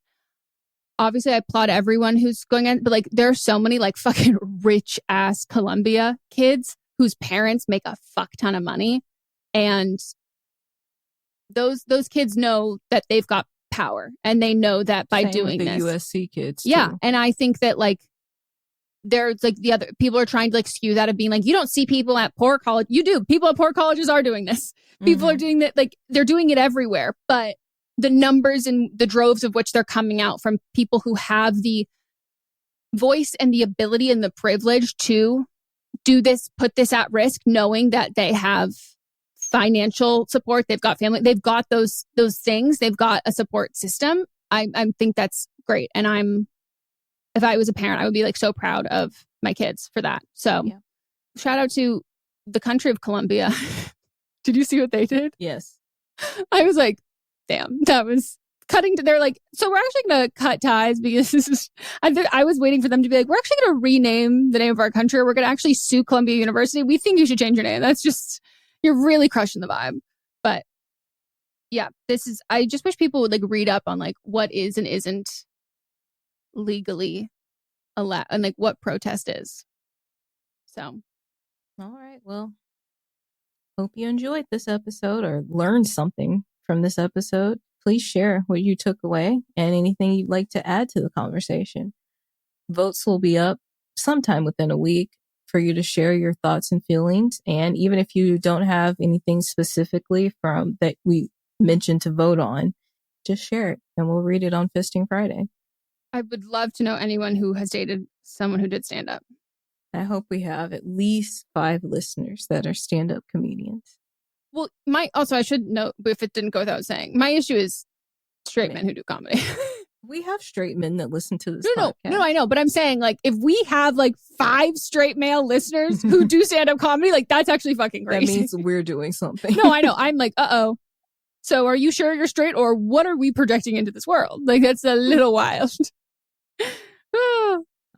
obviously I applaud everyone who's going in, but like there are so many like fucking rich ass Columbia kids whose parents make a fuck ton of money, and those kids know that they've got power, and they know that by doing with the this. USC kids too. Yeah, and I think that like there's like the other people are trying to like skew that of being like, you don't see people at poor college. You do. People at poor colleges are doing this. People are doing that. Like, they're doing it everywhere. But the numbers and the droves of which they're coming out from people who have the voice and the ability and the privilege to do this, put this at risk, knowing that they have financial support, they've got family, they've got those things, they've got a support system. I think that's great. And if I was a parent, I would be like so proud of my kids for that. So shout out to the country of Colombia. Did you see what they did? Yes. I was like, damn, that was cutting to, they're like, so we're actually going to cut ties because this is, I was waiting for them to be like, we're actually going to rename the name of our country. Or we're going to actually sue Columbia University. We think you should change your name. That's just, you're really crushing the vibe. But yeah, I just wish people would like read up on like what is and isn't legally allowed and like what protest is. So. All right. Well, hope you enjoyed this episode or learned something from this episode. Please share what you took away and anything you'd like to add to the conversation. Votes will be up sometime within a week for you to share your thoughts and feelings. And even if you don't have anything specifically from that we mentioned to vote on, just share it and we'll read it on Fisting Friday. I would love to know anyone who has dated someone who did stand up. I hope we have at least 5 listeners that are stand-up comedians. Well, I should note, if it didn't go without saying, my issue is straight men who do comedy. We have straight men that listen to this No, podcast. I know. But I'm saying, like, if we have, like, 5 straight male listeners who do stand-up comedy, like, that's actually fucking crazy. That means we're doing something. No, I know. I'm like, uh-oh. So are you sure you're straight, or what are we projecting into this world? Like, that's a little wild.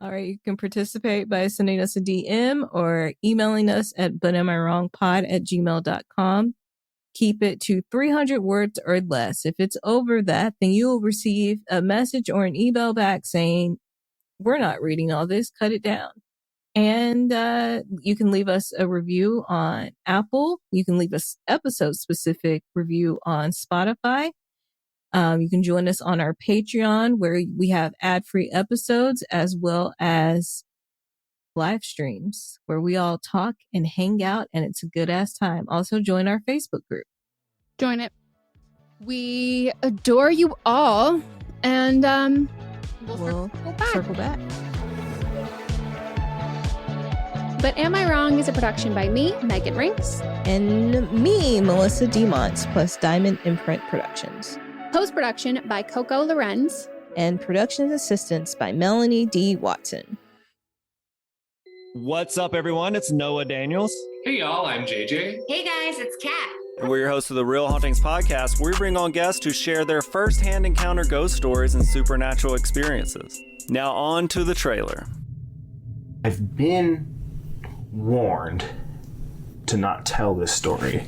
All right. You can participate by sending us a DM or emailing us at butamiwrongpod@gmail.com. Keep it to 300 words or less. If it's over that, then you will receive a message or an email back saying, we're not reading all this, cut it down. And you can leave us a review on Apple. You can leave us episode-specific review on Spotify. You can join us on our Patreon, where we have ad-free episodes as well as live streams where we all talk and hang out, and it's a good ass time. Also join our Facebook group. Join it. We adore you all, and we'll circle back. But Am I Wrong is a production by me, Megan Rinks, and me, Melissa DeMonts, plus Diamond Imprint Productions. Post-production by Coco Lorenz, and production assistance by Melanie D. Watson. What's up, everyone? It's Noah Daniels. Hey, y'all. I'm JJ. Hey, guys. It's Kat. And we're your hosts of the Real Hauntings podcast, where we bring on guests to share their first-hand encounter ghost stories and supernatural experiences. Now on to the trailer. I've been warned to not tell this story,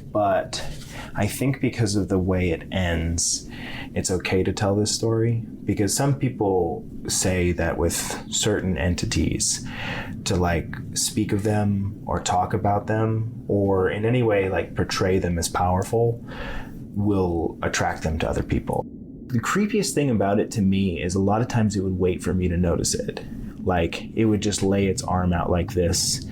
but I think because of the way it ends, it's okay to tell this story, because some people say that with certain entities, to like speak of them or talk about them or in any way like portray them as powerful will attract them to other people. The creepiest thing about it to me is a lot of times it would wait for me to notice it. Like it would just lay its arm out like this,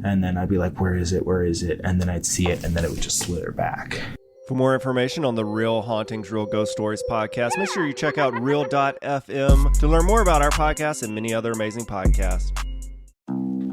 and then I'd be like, where is it? Where is it? And then I'd see it, and then it would just slither back. For more information on the Real Hauntings, Real Ghost Stories podcast, make sure you check out real.fm to learn more about our podcast and many other amazing podcasts.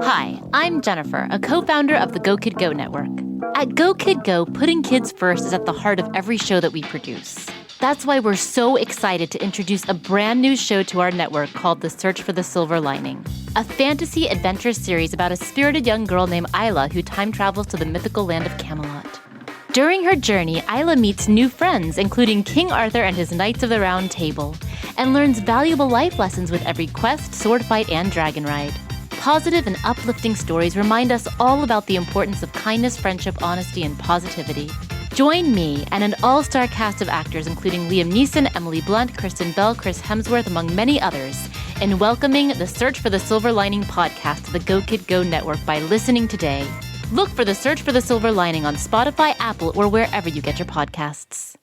Hi, I'm Jennifer, a co-founder of the Go Kid Go network. At Go Kid Go, putting kids first is at the heart of every show that we produce. That's why we're so excited to introduce a brand new show to our network called The Search for the Silver Lining, a fantasy adventure series about a spirited young girl named Isla who time travels to the mythical land of Camelot. During her journey, Isla meets new friends, including King Arthur and his Knights of the Round Table, and learns valuable life lessons with every quest, sword fight, and dragon ride. Positive and uplifting stories remind us all about the importance of kindness, friendship, honesty, and positivity. Join me and an all-star cast of actors including Liam Neeson, Emily Blunt, Kristen Bell, Chris Hemsworth, among many others, in welcoming the Search for the Silver Lining podcast to the Go Kid Go network by listening today. Look for the Search for the Silver Lining on Spotify, Apple, or wherever you get your podcasts.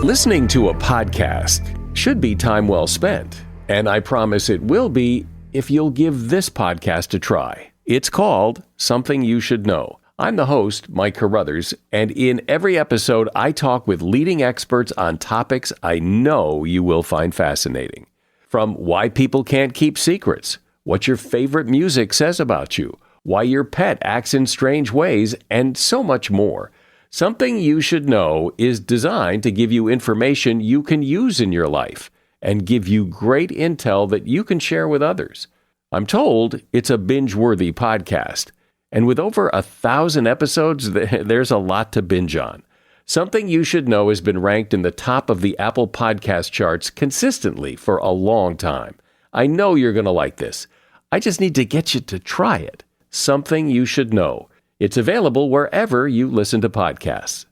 Listening to a podcast should be time well spent, and I promise it will be if you'll give this podcast a try. It's called Something You Should Know. I'm the host, Mike Carruthers, and in every episode, I talk with leading experts on topics I know you will find fascinating. From why people can't keep secrets, what your favorite music says about you, why your pet acts in strange ways, and so much more. Something You Should Know is designed to give you information you can use in your life and give you great intel that you can share with others. I'm told it's a binge-worthy podcast. And with over 1,000 episodes, there's a lot to binge on. Something You Should Know has been ranked in the top of the Apple podcast charts consistently for a long time. I know you're going to like this. I just need to get you to try it. Something You Should Know. It's available wherever you listen to podcasts.